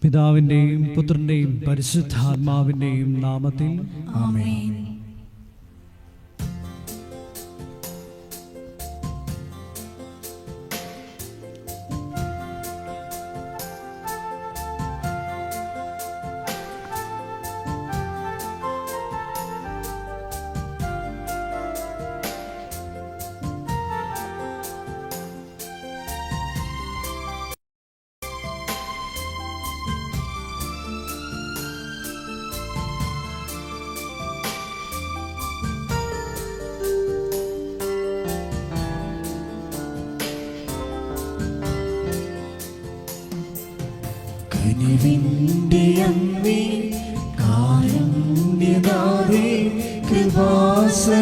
പിതാവിൻ്റെയും പുത്രൻ്റെയും പരിശുദ്ധാത്മാവിൻ്റെയും നാമത്തിൽ ആമേൻ. കനിവിന്റെ അമ്മേ, കാരുണ്യനാഥേ, കൃപാസനമാതേ,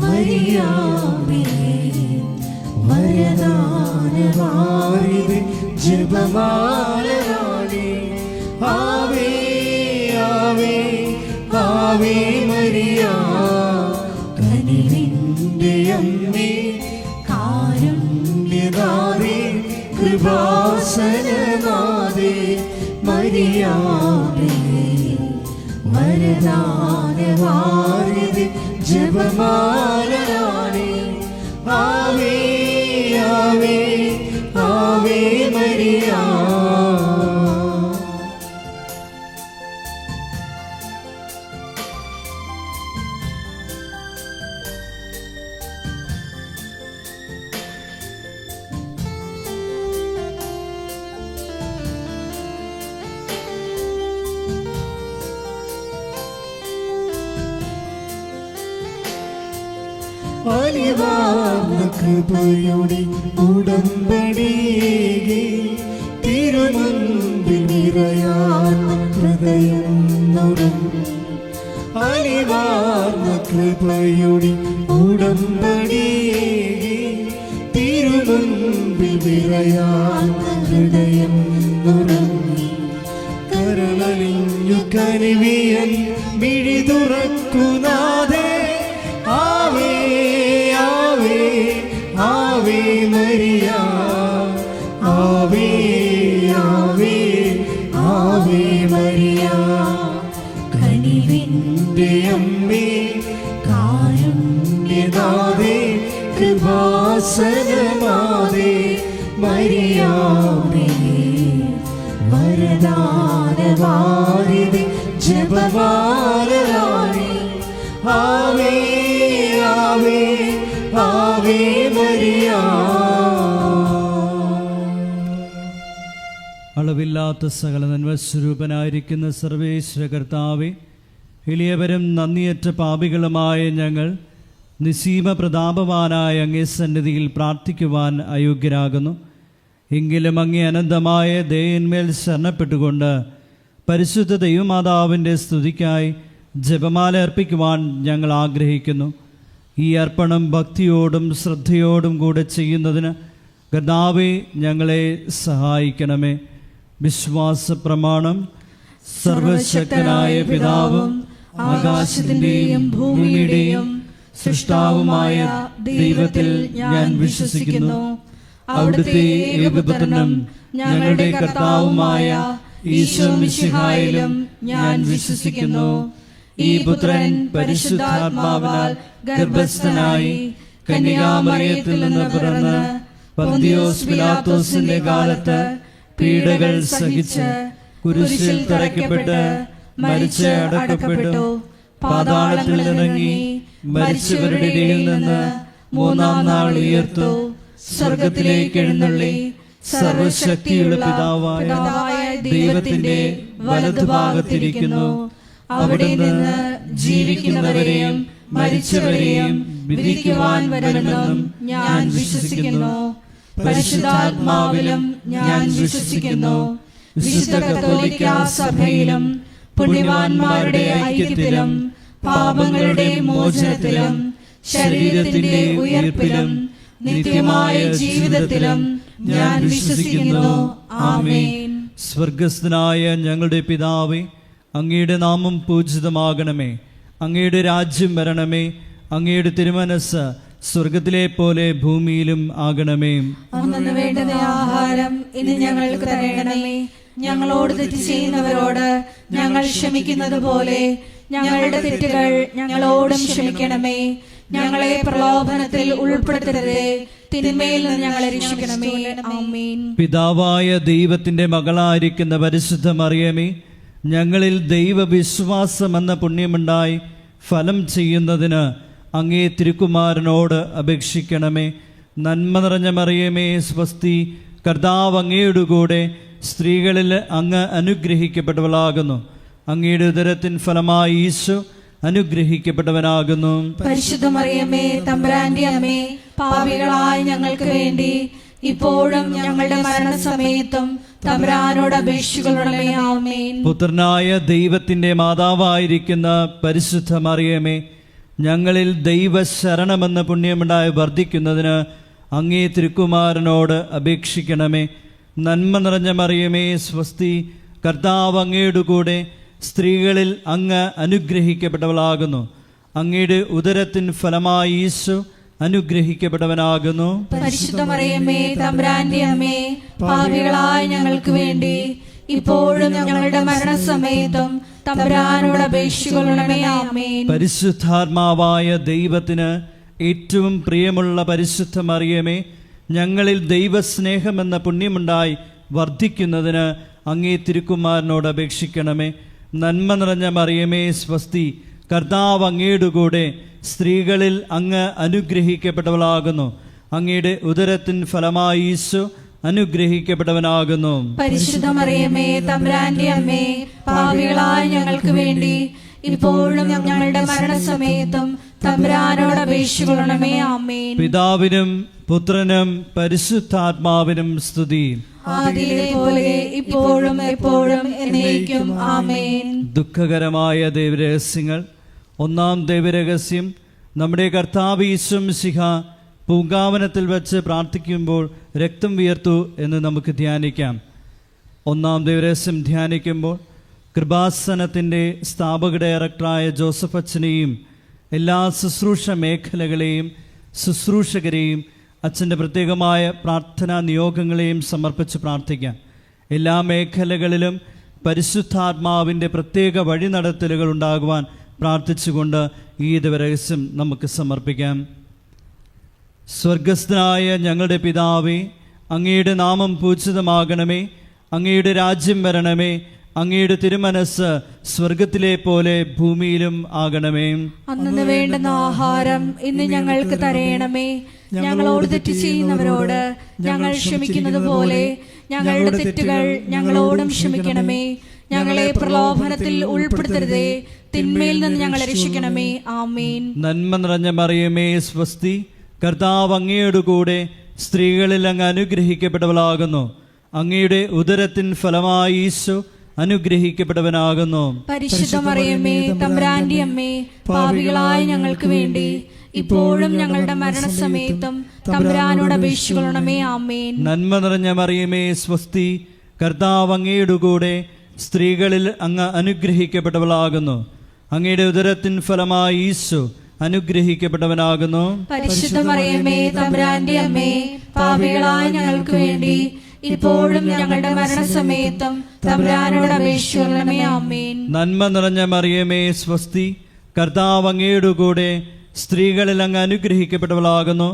മരിയാമേ, വരദാനവാരിധി, ജപമാലരാണി, ആവേ ആവേ ആവേ മരിയ. കനിവിന്റെ അമ്മേ, കാരുണ്യനാഥേ, കൃപാസനനാഥേ, മരിയാമേ, വരദാനവാരിധി, ജപമാലരാണി, ആവേ ആവേ ആവേ മരിയ. അലിവാർന്ന കൃപയുടെ ഉടമ്പടിയേകി, തിരുമുൻപിൽ നിറയാർന്ന ഹൃദയം നുറങ്ങി. അലിവാർന്ന കൃപയുടെ ഉടമ്പടിയേകി, തിരുമുൻപിൽ നിറയാർന്ന ഹൃദയം നുറങ്ങി. കരളലിഞ്ഞു കനിവിയൻ മിഴി തുറക്കുനാഥേ, ആവേ ആവേ ആവേ മരിയ, ആവേ ആവേ ആവേ മരിയ. കനിവിന്റെ അമ്മേ, കാരുണ്യനാഥേ, കൃപാസനനാഥേ, മരിയാമേ, വരദാനവാരിധി, ജപമാലരാണി, ആവേ ആവേ ആവേ മരിയ. അളവില്ലാത്ത സകല നന്മസ്വരൂപനായിരിക്കുന്ന സർവേശ്വര കർത്താവേ, എളിയവരും നന്ദിയറ്റ പാപികളുമായ ഞങ്ങൾ നിസീമ പ്രതാപവാനായ അങ്ങേ സന്നിധിയിൽ പ്രാർത്ഥിക്കുവാൻ അയോഗ്യരാകുന്നു. എങ്കിലും അങ്ങേ അനന്തമായ ദയന്മേൽ ശരണപ്പെട്ടുകൊണ്ട് പരിശുദ്ധ ദൈവമാതാവിൻ്റെ സ്തുതിക്കായി ജപമാല അർപ്പിക്കുവാൻ ഞങ്ങൾ ആഗ്രഹിക്കുന്നു. ഈ അർപ്പണം ഭക്തിയോടും ശ്രദ്ധയോടും കൂടെ ചെയ്യുന്നതിന് കർത്താവേ ഞങ്ങളെ സഹായിക്കണമേ. വിശ്വാസ പ്രമാണം. സർവശക്തനായ പിതാവും ആകാശത്തിൻ്റെയും ഭൂമിയുടെയും സൃഷ്ടാവുമായ ദൈവത്തിൽ ഞാൻ വിശ്വസിക്കുന്നു. അവിടുത്തെ ഏകപുത്രനും ഞങ്ങളുടെ കർത്താവുമായ ഈശോ മിശിഹായിലും ഞാൻ വിശ്വസിക്കുന്നു. ഈ പുത്രൻ പരിശുദ്ധാത്മാവിനാൽ ഗർഭസ്ഥനായി കന്യകാമറിയത്തിൽ നിന്ന് പിറന്ന് പന്തിയോസ് പിലാത്തോസിന്റെ കാലത്ത് പീഡകൾ സഹിച്ച് കുരിശിൽ തറയ്ക്കപ്പെട്ട് മരിച്ച് അടക്കപ്പെട്ടു, പാതാളത്തിൽ ഇറങ്ങി മരിച്ചവരുടെ ഇടയിൽ നിന്ന് മൂന്നാം നാൾ ഉയർത്തു, സ്വർഗത്തിലേക്ക് എഴുന്നള്ളി സർവശക്തിയുള്ള പിതാവായ ദൈവത്തിന്റെ വലതുഭാഗത്തിരിക്കുന്നു. അവിടെ നിന്ന് ജീവിക്കുന്നവരെയും മരിച്ചവരെയും വിധിക്കുവാൻ വരുമെന്നും ഞാൻ വിശ്വസിക്കുന്നു. പരിശുദ്ധാത്മാവിലും ഞാൻ വിശ്വസിക്കുന്നു. വിശുദ്ധ കത്തോലിക്കാ സഭയിലും പുണ്യവാന്മാരുടെ ഐക്യത്തിലും പാപങ്ങളുടെ മോചനത്തിലും ശരീരത്തിന്റെ ഉയർപ്പിലും നിത്യമായ ജീവിതത്തിലും ഞാൻ വിശ്വസിക്കുന്നു. ആമേൻ. സ്വർഗസ്ഥനായ ഞങ്ങളുടെ പിതാവേ, അങ്ങയുടെ നാമം പൂജിതമാകണമേ. അങ്ങയുടെ രാജ്യം വരണമേ. അങ്ങയുടെ തിരുമനസ് സ്വർഗത്തിലെ പോലെ ഭൂമിയിലും ആകണമേ. അന്നു വേണ്ടുന്ന ആഹാരം ഇന്ന് ഞങ്ങൾക്ക് തരണമേ. ഞങ്ങളോട് തെറ്റ് ചെയ്യുന്നവരോട് ഞങ്ങൾ ക്ഷമിക്കുന്നത് പോലെ ഞങ്ങളുടെ തെറ്റുകൾ ഞങ്ങളോടും ക്ഷമിക്കണമേ. ഞങ്ങളെ പ്രലോഭനത്തിൽ ഉൾപ്പെടുത്തരുതേ, തിന്മയിൽ നിന്ന് ഞങ്ങളെ രക്ഷിക്കണമേ. ആമേൻ. പിതാവായ ദൈവത്തിന്റെ മകളായിരിക്കുന്ന പരിശുദ്ധ മറിയമേ, ഞങ്ങളിൽ ദൈവവിശ്വാസം എന്ന പുണ്യമുണ്ടായി ഫലം ചെയ്യുന്നതിന് അങ്ങേ തിരുക്കുമാരനോട് അപേക്ഷിക്കണമേ. നന്മ നിറഞ്ഞ മറിയമേ, സ്വസ്തി, കർത്താവ് അങ്ങയുടെ കൂടെ സ്ത്രീകളിൽ അങ്ങ് അനുഗ്രഹിക്കപ്പെട്ടവളാകുന്നു. അങ്ങയുടെ ഉദരത്തിൻ ഫലമായി ഈശോ അനുഗ്രഹിക്കപ്പെട്ടവനാകുന്നു. പരിശുദ്ധ മറിയമേ, തമ്പുരാന്റെ അമ്മേ, പാപികളായ ഞങ്ങൾക്ക് വേണ്ടി ഇപ്പോഴും ഞങ്ങളുടെ മരണസമയത്തും തമ്പുരാനോട് അപേക്ഷിക്കണമേ. ആമേൻ. പുത്രനായ ദൈവത്തിന്റെ മാതാവായിരിക്കുന്ന പരിശുദ്ധ മറിയമേ, ഞങ്ങളിൽ ദൈവശരണമെന്ന പുണ്യമുണ്ടായി വർദ്ധിക്കുന്നതിന് അങ്ങേ തിരുക്കുമാരനോട് അപേക്ഷിക്കണമേ. നന്മ നിറഞ്ഞ മറിയമേ, സ്വസ്തി, കർത്താവ് അങ്ങയുടെ കൂടെ സ്ത്രീകളിൽ അങ്ങ് അനുഗ്രഹിക്കപ്പെട്ടവളാകുന്നു. അങ്ങയുടെ ഉദരത്തിൻ ഫലമായി ഈശോ അനുഗ്രഹിക്കപ്പെട്ടവനാകുന്നു. പരിശുദ്ധ മറിയമേ, തമ്പുരാന്റെ അമ്മേ, പാപികളായ ഞങ്ങൾക്ക് വേണ്ടി ഇപ്പോഴും ഞങ്ങളുടെ മരണസമയത്തും തമ്പുരാനോട് അപേക്ഷിക്കണമേ. ആമേൻ. പരിശുദ്ധാത്മാവായ ദൈവത്തിന് ഏറ്റവും പ്രിയമുള്ള പരിശുദ്ധ മറിയമേ, ഞങ്ങളിൽ ദൈവസ്നേഹമെന്ന പുണ്യമുണ്ടായി വർദ്ധിക്കുന്നതിന് അങ്ങേ തിരുക്കുമാരനോട് അപേക്ഷിക്കണമേ. നന്മ നിറഞ്ഞ മറിയമേ, സ്വസ്തി, കർത്താവ് അങ്ങയുടെ കൂടെ സ്ത്രീകളിൽ അങ്ങ് അനുഗ്രഹിക്കപ്പെട്ടവളാകുന്നു. അങ്ങയുടെ ഉദരത്തിൻ ഫലമായി ഈശോ അനുഗ്രഹിക്കപ്പെട്ടവനാകുന്നു. പരിശുദ്ധ മറിയമേ, തമ്പുരാന്റെ അമ്മേ, പാപികളായ ഞങ്ങൾക്ക് വേണ്ടി ഇപ്പോഴും ഞങ്ങളുടെ മരണസമയത്തും തമ്പുരാനോട് അപേക്ഷിക്കണമേ. ആമേൻ. പിതാവിനും പുത്രനും പരിശുദ്ധാത്മാവിനും സ്തുതി. ആദിയിലെ പോലെ ഇപ്പോഴും എപ്പോഴും എന്നേക്കും. ആമേൻ. ദുഃഖകരമായ ദൈവരഹസ്യങ്ങൾ. ഒന്നാം ദൈവരഹസ്യം, നമ്മുടെ കർത്താവ് ഈശോ മിശിഹ പൂങ്കാവനത്തിൽ വെച്ച് പ്രാർത്ഥിക്കുമ്പോൾ രക്തം വിയർത്തു എന്ന് നമുക്ക് ധ്യാനിക്കാം. ഒന്നാം ദൈവരഹസ്യം ധ്യാനിക്കുമ്പോൾ കൃപാസനത്തിൻ്റെ സ്ഥാപക ഡയറക്ടറായ ജോസഫ് അച്ഛനെയും എല്ലാ ശുശ്രൂഷ മേഖലകളെയും ശുശ്രൂഷകരെയും അച്ഛൻ്റെ പ്രത്യേകമായ പ്രാർത്ഥനാ നിയോഗങ്ങളെയും സമർപ്പിച്ച് പ്രാർത്ഥിക്കാം. എല്ലാ മേഖലകളിലും പരിശുദ്ധാത്മാവിൻ്റെ പ്രത്യേക വഴിനടത്തലുകൾ ഉണ്ടാകുവാൻ പ്രാർത്ഥിച്ചുകൊണ്ട് ഈ ദിവരഹസ്യം നമുക്ക് സമർപ്പിക്കാം. സ്വർഗസ്ഥനായ ഞങ്ങളുടെ പിതാവേ, അങ്ങയുടെ നാമം പൂജിതമാകണമേ. അങ്ങയുടെ രാജ്യം വരണമേ. അങ്ങയുടെ തിരുമനസ് സ്വർഗത്തിലെ പോലെ ഭൂമിയിലും ആകണമേ. അന്നു വേണ്ടുന്ന ആഹാരം ഇന്ന് ഞങ്ങൾക്ക് തരയണമേ. ഞങ്ങളോട് തെറ്റ് ചെയ്യുന്നവരോട് ഞങ്ങൾ ക്ഷമിക്കുന്നത് പോലെ ഞങ്ങളുടെ തെറ്റുകൾ ഞങ്ങളോടും ക്ഷമിക്കണമേ. ഞങ്ങളെ പ്രലോഭനത്തിൽ ഉൾപ്പെടുത്തരുതേ, തിന്മയിൽ നിന്ന് ഞങ്ങളെ രക്ഷിക്കണമേ. ആമേൻ. നന്മ നിറഞ്ഞ മറിയമേ, സ്വസ്തി, കർത്താവ് അങ്ങയുടെ കൂടെ സ്ത്രീകളിൽ അങ്ങ് അനുഗ്രഹിക്കപ്പെട്ടവളാകുന്നു. അങ്ങയുടെ ഉദരത്തിൻ ഫലമായി ഈശോ അനുഗ്രഹിക്കപ്പെട്ടവനാകുന്നു. പരിശുദ്ധ മറിയമേ, തമ്പുരാന്റെ അമ്മേ, പാപികളായ ഞങ്ങൾക്ക് വേണ്ടി ഇപ്പോഴും ഞങ്ങളുടെ മരണസമയത്തും തമ്പുരാനോട് അപേക്ഷിക്കണമേ. ആമേൻ. നന്മ നിറഞ്ഞ മറിയമേ, സ്വസ്തി, കർത്താവ് അങ്ങയുടെ കൂടെ സ്ത്രീകളിൽ അങ്ങ് അനുഗ്രഹിക്കപ്പെട്ടവളാകുന്നു. അങ്ങയുടെ ഉദരത്തിൻ ഫലമായി ഈശോ അനുഗ്രഹിക്കപ്പെട്ടവനാകുന്നു. പരിശുദ്ധ മറിയമേ, തമ്പുരാന്റെ അമ്മേ, പാപികളായ ഞങ്ങൾക്ക് വേണ്ടി ഇപ്പോഴും ഞങ്ങളുടെ മരണസമയത്തും തമ്പുരാനോട് അപേക്ഷിക്കണമേ. ആമേൻ. നന്മ നിറഞ്ഞ മറിയമേ, സ്വസ്തി, കർത്താവ് അങ്ങയുടെ കൂടെ സ്ത്രീകളിൽ അങ്ങ് അനുഗ്രഹിക്കപ്പെട്ടവളാകുന്നു.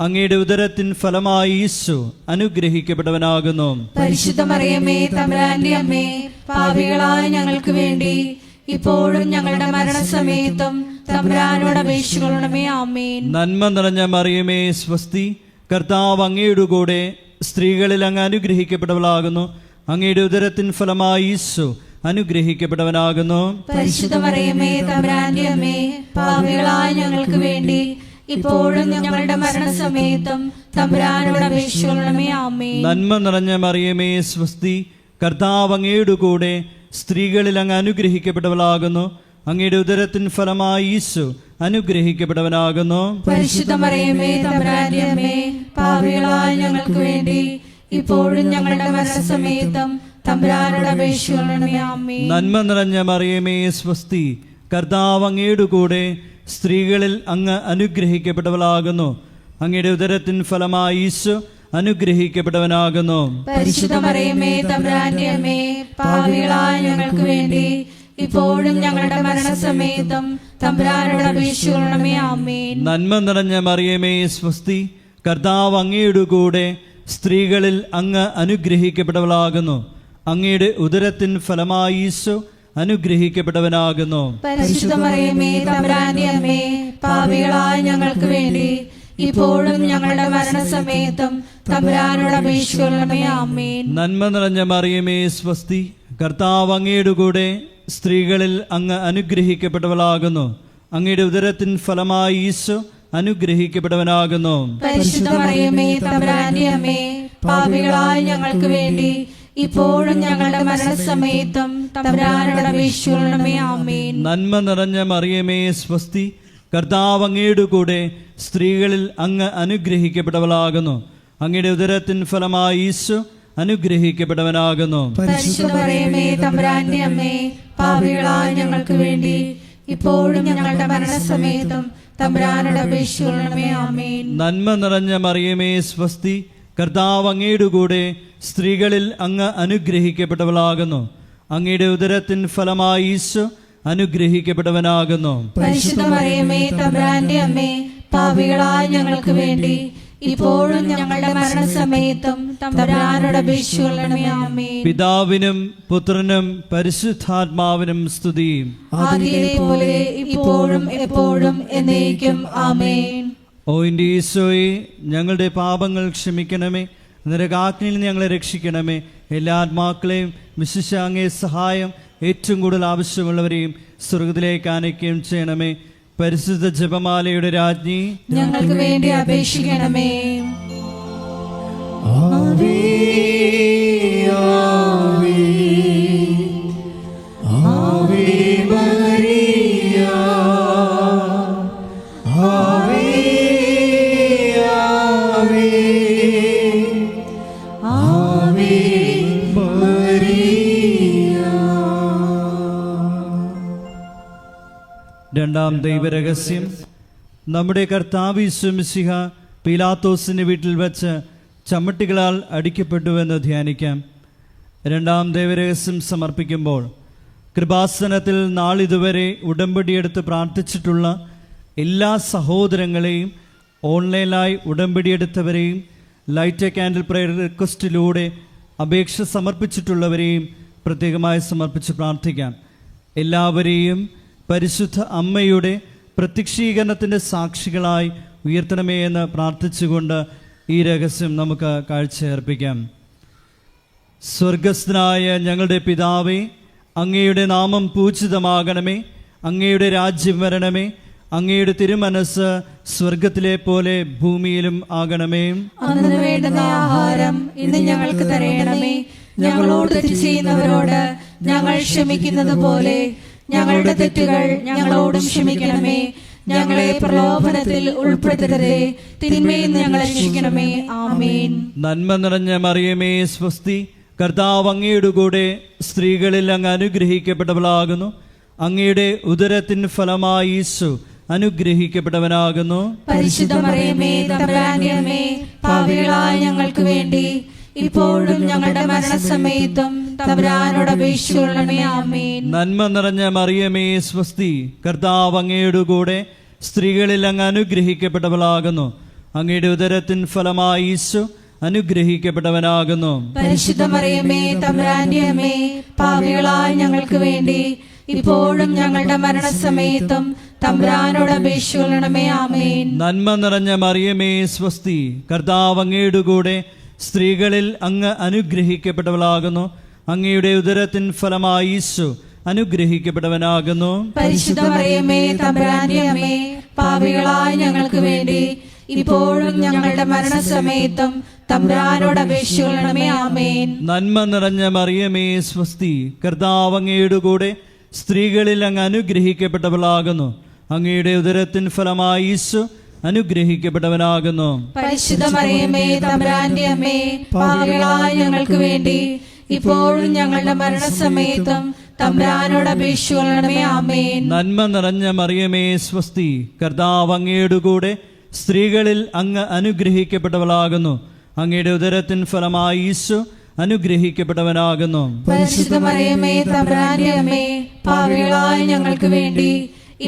അങ്ങയുടെ ഉദരത്തിൻ ഫലമായി ഈശോ അനുഗ്രഹിക്കപ്പെട്ടവനാകുന്നു. പരിശുദ്ധ മറിയമേ, തമ്പുരാന്റെ അമ്മേ, പാപികളായ ഞങ്ങൾക്ക് വേണ്ടി ഇപ്പോഴും ഞങ്ങളുടെ മരണസമയത്തും തമ്പുരാനോട് അപേക്ഷിക്കണമേ. ആമേൻ. നന്മ നിറഞ്ഞ മറിയമേ, സ്വസ്തി, കർത്താവ് അങ്ങയുടെ കൂടെ സ്ത്രീകളിൽ അങ്ങ് അനുഗ്രഹിക്കപ്പെട്ടവളാകുന്നു. അങ്ങയുടെ ഉദരത്തിൻ ഫലമായി ഈശോ അനുഗ്രഹിക്കപ്പെട്ടവനാകുന്നു. പരിശുദ്ധ മറിയമേ, തമ്പുരാന്റെ അമ്മേ, പാപികളായ ഞങ്ങൾക്ക് വേണ്ടി ഇപ്പോഴും ഞങ്ങളുടെ മരണസമയത്തും തമ്പുരാനോട് അപേക്ഷിക്കണമേ. ആമേൻ. നന്മ നിറഞ്ഞ മറിയമേ, സ്വസ്തി, കർത്താവ് അങ്ങയുടെ കൂടെ സ്ത്രീകളിൽ അങ്ങ് അനുഗ്രഹിക്കപ്പെട്ടവളാകുന്നു. അങ്ങയുടെ ഉദരത്തിൻ ഫലമായി ഈശോ അനുഗ്രഹിക്കപ്പെട്ടവനാകുന്നു. പരിശുദ്ധ മറിയമേ, തമ്പുരാന്റെ അമ്മേ, പാപികളായ ഞങ്ങൾക്ക് വേണ്ടി ഇപ്പോഴും ഞങ്ങളുടെ മരണസമയത്തും തമ്പുരാനോട് അപേക്ഷിക്കണമേ. ആമേൻ. നന്മ നിറഞ്ഞ മറിയമേ, സ്വസ്തി, കർത്താവ് അങ്ങയുടെ കൂടെ സ്ത്രീകളിൽ അങ്ങ് അനുഗ്രഹിക്കപ്പെട്ടവളാകുന്നു. അങ്ങയുടെ ഉദരത്തിൻ ഫലമായി ഈശോ അനുഗ്രഹിക്കപ്പെട്ടവനാകുന്നു. പരിശുദ്ധ മറിയമേ തമ്പുരാന്റെ അമ്മേ, പാപികളായ ഞങ്ങൾക്ക് വേണ്ടി ഇപ്പോഴും ഞങ്ങളുടെ മരണസമയത്തും തമ്പുരാനോട് അപേക്ഷിക്കണമേ. ആമേൻ. നന്മ നിറഞ്ഞ മറിയമേ സ്വസ്തി, കർത്താവ് അങ്ങയുടെ കൂടെ സ്ത്രീകളിൽ അങ്ങ് അനുഗ്രഹിക്കപ്പെട്ടവളാകുന്നു. അങ്ങയുടെ ഉദരത്തിൻ ഫലമായി ഈശോ അനുഗ്രഹിക്കപ്പെട്ടവനാകുന്നു. പരിശുദ്ധ മറിയമേ തമ്പുരാന്റെ അമ്മേ, പാപികളായ ഞങ്ങൾക്ക് വേണ്ടി ഇപ്പോഴും ഞങ്ങളുടെ മരണസമയത്തും തമ്പുരാനോട് അപേക്ഷിക്കണമേ. ആമേൻ. നന്മ നിറഞ്ഞ മറിയമേ സ്വസ്തി, കർത്താവ് അങ്ങയുടെ കൂടെ സ്ത്രീകളിൽ അങ്ങ് അനുഗ്രഹിക്കപ്പെട്ടവളാകുന്നു. അങ്ങയുടെ ഉദരത്തിൻ ഫലമായി ഈശോ അനുഗ്രഹിക്കപ്പെട്ടവനാകുന്നു. പരിശുദ്ധ മറിയമേ തമ്പുരാന്റെ അമ്മേ, പാപികളായ ഞങ്ങൾക്ക് വേണ്ടി ഇപ്പോഴും ഞങ്ങളുടെ മരണസമയത്തും തമ്പുരാനോട് അപേക്ഷിക്കണമേ. ആമേൻ. നന്മ നിറഞ്ഞ മറിയമേ സ്വസ്തി, കർത്താവ് അങ്ങയുടെ കൂടെ സ്ത്രീകളിൽ അങ്ങ് അനുഗ്രഹിക്കപ്പെട്ടവളാകുന്നു. അങ്ങയുടെ ഉദരത്തിൻ ഫലമായി ഈശോ അനുഗ്രഹിക്കപ്പെട്ടവനാകുന്നു. പരിശുദ്ധ മറിയമേ തമ്പുരാന്റെ അമ്മേ, പാപികളായ ഞങ്ങൾക്ക് വേണ്ടി ഇപ്പോഴും ഞങ്ങളുടെ മരണസമയത്തും തമ്പുരാനോട് അപേക്ഷിക്കണമേ. ആമേൻ. നന്മ നിറഞ്ഞ മറിയമേ സ്വസ്തി, കർത്താവ് അങ്ങയുടെ കൂടെ സ്ത്രീകളിൽ അങ്ങ് അനുഗ്രഹിക്കപ്പെട്ടവളാകുന്നു. അങ്ങയുടെ ഉദരത്തിൻ ഫലമായി ഈശോ അനുഗ്രഹിക്കപ്പെട്ടവനാകുന്നു. പരിശുദ്ധ മറിയമേ തമ്പുരാന്റെ അമ്മേ, പാപികളായ ഞങ്ങൾക്ക് വേണ്ടി ഇപ്പോഴും ഞങ്ങളുടെ മരണസമയത്തും തമ്പുരാനോട് അപേക്ഷിക്കണമേ. ആമേൻ. പിതാവിനും പുത്രനും പരിശുദ്ധാത്മാവിനും സ്തുതി. ആദിയിലെ പോലെ ഇപ്പോഴും എപ്പോഴും എന്നേക്കും. ആമേൻ. ഓ എൻ്റെ ഈശോയെ, ഞങ്ങളുടെ പാപങ്ങൾ ക്ഷമിക്കണമേ, നരകാഗ്നിയിൽ ഞങ്ങളെ രക്ഷിക്കണമേ. എല്ലാ ആത്മാക്കളെയും വിശിഷ്ട അങ്ങേ സഹായം ഏറ്റവും കൂടുതൽ ആവശ്യമുള്ളവരെയും സ്വർഗത്തിലേക്ക് ആനയിക്കുകയും ചെയ്യണമേ. പരിശുദ്ധ ജപമാലയുടെ രാജ്ഞി, ഞങ്ങൾക്ക് വേണ്ടി അപേക്ഷിക്കണമേ. ആവേ ആവേ ആവേ മരിയ, ആവേ ആവേ ആവേ മരിയ. രണ്ടാം ദൈവരഹസ്യം. നമ്മുടെ കർത്താവ് യേശു മിശിഹ പീലാത്തോസിന്റെ വീട്ടിൽ വെച്ച് ചമ്മട്ടികളാൽ അടിക്കപ്പെട്ടുവെന്ന് ധ്യാനിക്കാം. രണ്ടാം ദൈവരഹസ്യം സമർപ്പിക്കുമ്പോൾ കൃപാസനത്തിൽ നാളിതുവരെ ഉടമ്പടിയെടുത്ത് പ്രാർത്ഥിച്ചിട്ടുള്ള എല്ലാ സഹോദരങ്ങളെയും, ഓൺലൈനായി ഉടമ്പടിയെടുത്തവരെയും, ലൈറ്റ് എ കാൻഡിൽ പ്രയർ റിക്വസ്റ്റിലൂടെ അപേക്ഷ സമർപ്പിച്ചിട്ടുള്ളവരെയും പ്രത്യേകമായി സമർപ്പിച്ച് പ്രാർത്ഥിക്കാം. എല്ലാവരെയും പരിശുദ്ധ അമ്മയുടെ പ്രത്യക്ഷീകരണത്തിൻ്റെ സാക്ഷികളായി ഉയർത്തണമേ എന്ന് പ്രാർത്ഥിച്ചുകൊണ്ട് ഈ രഹസ്യം നമുക്ക് കാഴ്ചയർപ്പിക്കാം. സ്വർഗസ്ഥനായ ഞങ്ങളുടെ പിതാവേ, അങ്ങയുടെ നാമം പൂജിതമാകണമേ. അങ്ങയുടെ രാജ്യം വരണമേ. അങ്ങയുടെ തിരുമനസ് സ്വർഗത്തിലെ പോലെ ഭൂമിയിലും ആകണമേ. അന്നു വേണ്ടുന്ന ആഹാരം ഇന്ന് ഞങ്ങൾക്ക് തരയണമേ. ഞങ്ങളോട് തെറ്റ് ചെയ്യുന്നവരോട് ഞങ്ങൾ ക്ഷമിക്കുന്നത് പോലെ ഞങ്ങളുടെ തെറ്റുകൾ ഞങ്ങളോടും ക്ഷമിക്കണമേ. ഞങ്ങളെ പ്രലോഭനത്തിൽ ഉൾപ്പെടുത്തരുതേ, തിന്മയിൽ നിന്ന് ഞങ്ങളെ രക്ഷിക്കണമേ. ആമേൻ. നന്മ നിറഞ്ഞ മറിയമേ സ്വസ്തി, കർത്താവ് അങ്ങയുടെ കൂടെ സ്ത്രീകളിൽ അങ്ങ് അനുഗ്രഹിക്കപ്പെട്ടവളാകുന്നു. അങ്ങയുടെ ഉദരത്തിൻ ഫലമായി ഈശോ അനുഗ്രഹിക്കപ്പെട്ടവനാകുന്നു. പരിശുദ്ധ മറിയമേ തമ്പുരാന്റെ അമ്മേ, പാപികളായ ഞങ്ങൾക്ക് വേണ്ടി ഇപ്പോഴും ഞങ്ങളുടെ മരണസമയത്തും തമ്പുരാനോട് അപേക്ഷിക്കണമേ. ആമേൻ. നന്മ നിറഞ്ഞ മറിയമേ സ്വസ്തി, കർത്താവ് അങ്ങയുടെ കൂടെ സ്ത്രീകളിൽ അങ്ങ് അനുഗ്രഹിക്കപ്പെട്ടവളാകുന്നു. അങ്ങയുടെ ഉദരത്തിൻ ഫലമായി ഈശോ അനുഗ്രഹിക്കപ്പെട്ടവനാകുന്നു. പരിശുദ്ധ മറിയമേ തമ്പുരാന്റെ അമ്മേ, പാപികളായ ഞങ്ങൾക്ക് വേണ്ടി ഇപ്പോഴും ഞങ്ങളുടെ മരണസമയത്തും തമ്പുരാനോട് അപേക്ഷിക്കണമേ. ആമേൻ. നന്മ നിറഞ്ഞ മറിയമേ സ്വസ്തി, കർത്താവ് അങ്ങയുടെ കൂടെ സ്ത്രീകളിൽ അങ്ങ് അനുഗ്രഹിക്കപ്പെട്ടവളാകുന്നു. അങ്ങയുടെ ഉദരത്തിൻ ഫലമായി ഈശോ അനുഗ്രഹിക്കപ്പെട്ടവനാകുന്നു. പരിശുദ്ധ മറിയമേ തമ്പുരാന്റെ അമ്മേ, പാപികളായ ഞങ്ങൾക്ക് വേണ്ടി ഇപ്പോഴും ഞങ്ങളുടെ മരണസമയത്തും തമ്പുരാനോട് അപേക്ഷിക്കണമേ. ആമേൻ. നന്മ നിറഞ്ഞ മറിയമേ സ്വസ്തി, കർത്താവ് അങ്ങയുടെ കൂടെ സ്ത്രീകളിൽ അങ്ങ് അനുഗ്രഹിക്കപ്പെട്ടവളാകുന്നു. അങ്ങയുടെ ഉദരത്തിൻ ഫലമായി ഈശോ അനുഗ്രഹിക്കപ്പെട്ടവനാകുന്നു. പരിശുദ്ധ മറിയമേ തമ്പുരാന്റെ അമ്മേ, പാപികളായ ഞങ്ങൾക്ക് വേണ്ടി ഇപ്പോഴും ഞങ്ങളുടെ മരണസമയത്തും തമ്പുരാനോട് അപേക്ഷിക്കണമേ. ആമേൻ. നന്മ നിറഞ്ഞ മറിയമേ സ്വസ്തി, കർത്താവ് അങ്ങയുടെ കൂടെ സ്ത്രീകളിൽ അങ്ങ് അനുഗ്രഹിക്കപ്പെട്ടവളാകുന്നു. അങ്ങയുടെ ഉദരത്തിൻ ഫലമായി ഈശോ അനുഗ്രഹിക്കപ്പെട്ടവനാകുന്നു. പരിശുദ്ധ മറിയമേ തമ്പുരാന്റെ അമ്മേ, പാപികളായ ഞങ്ങൾക്ക് വേണ്ടി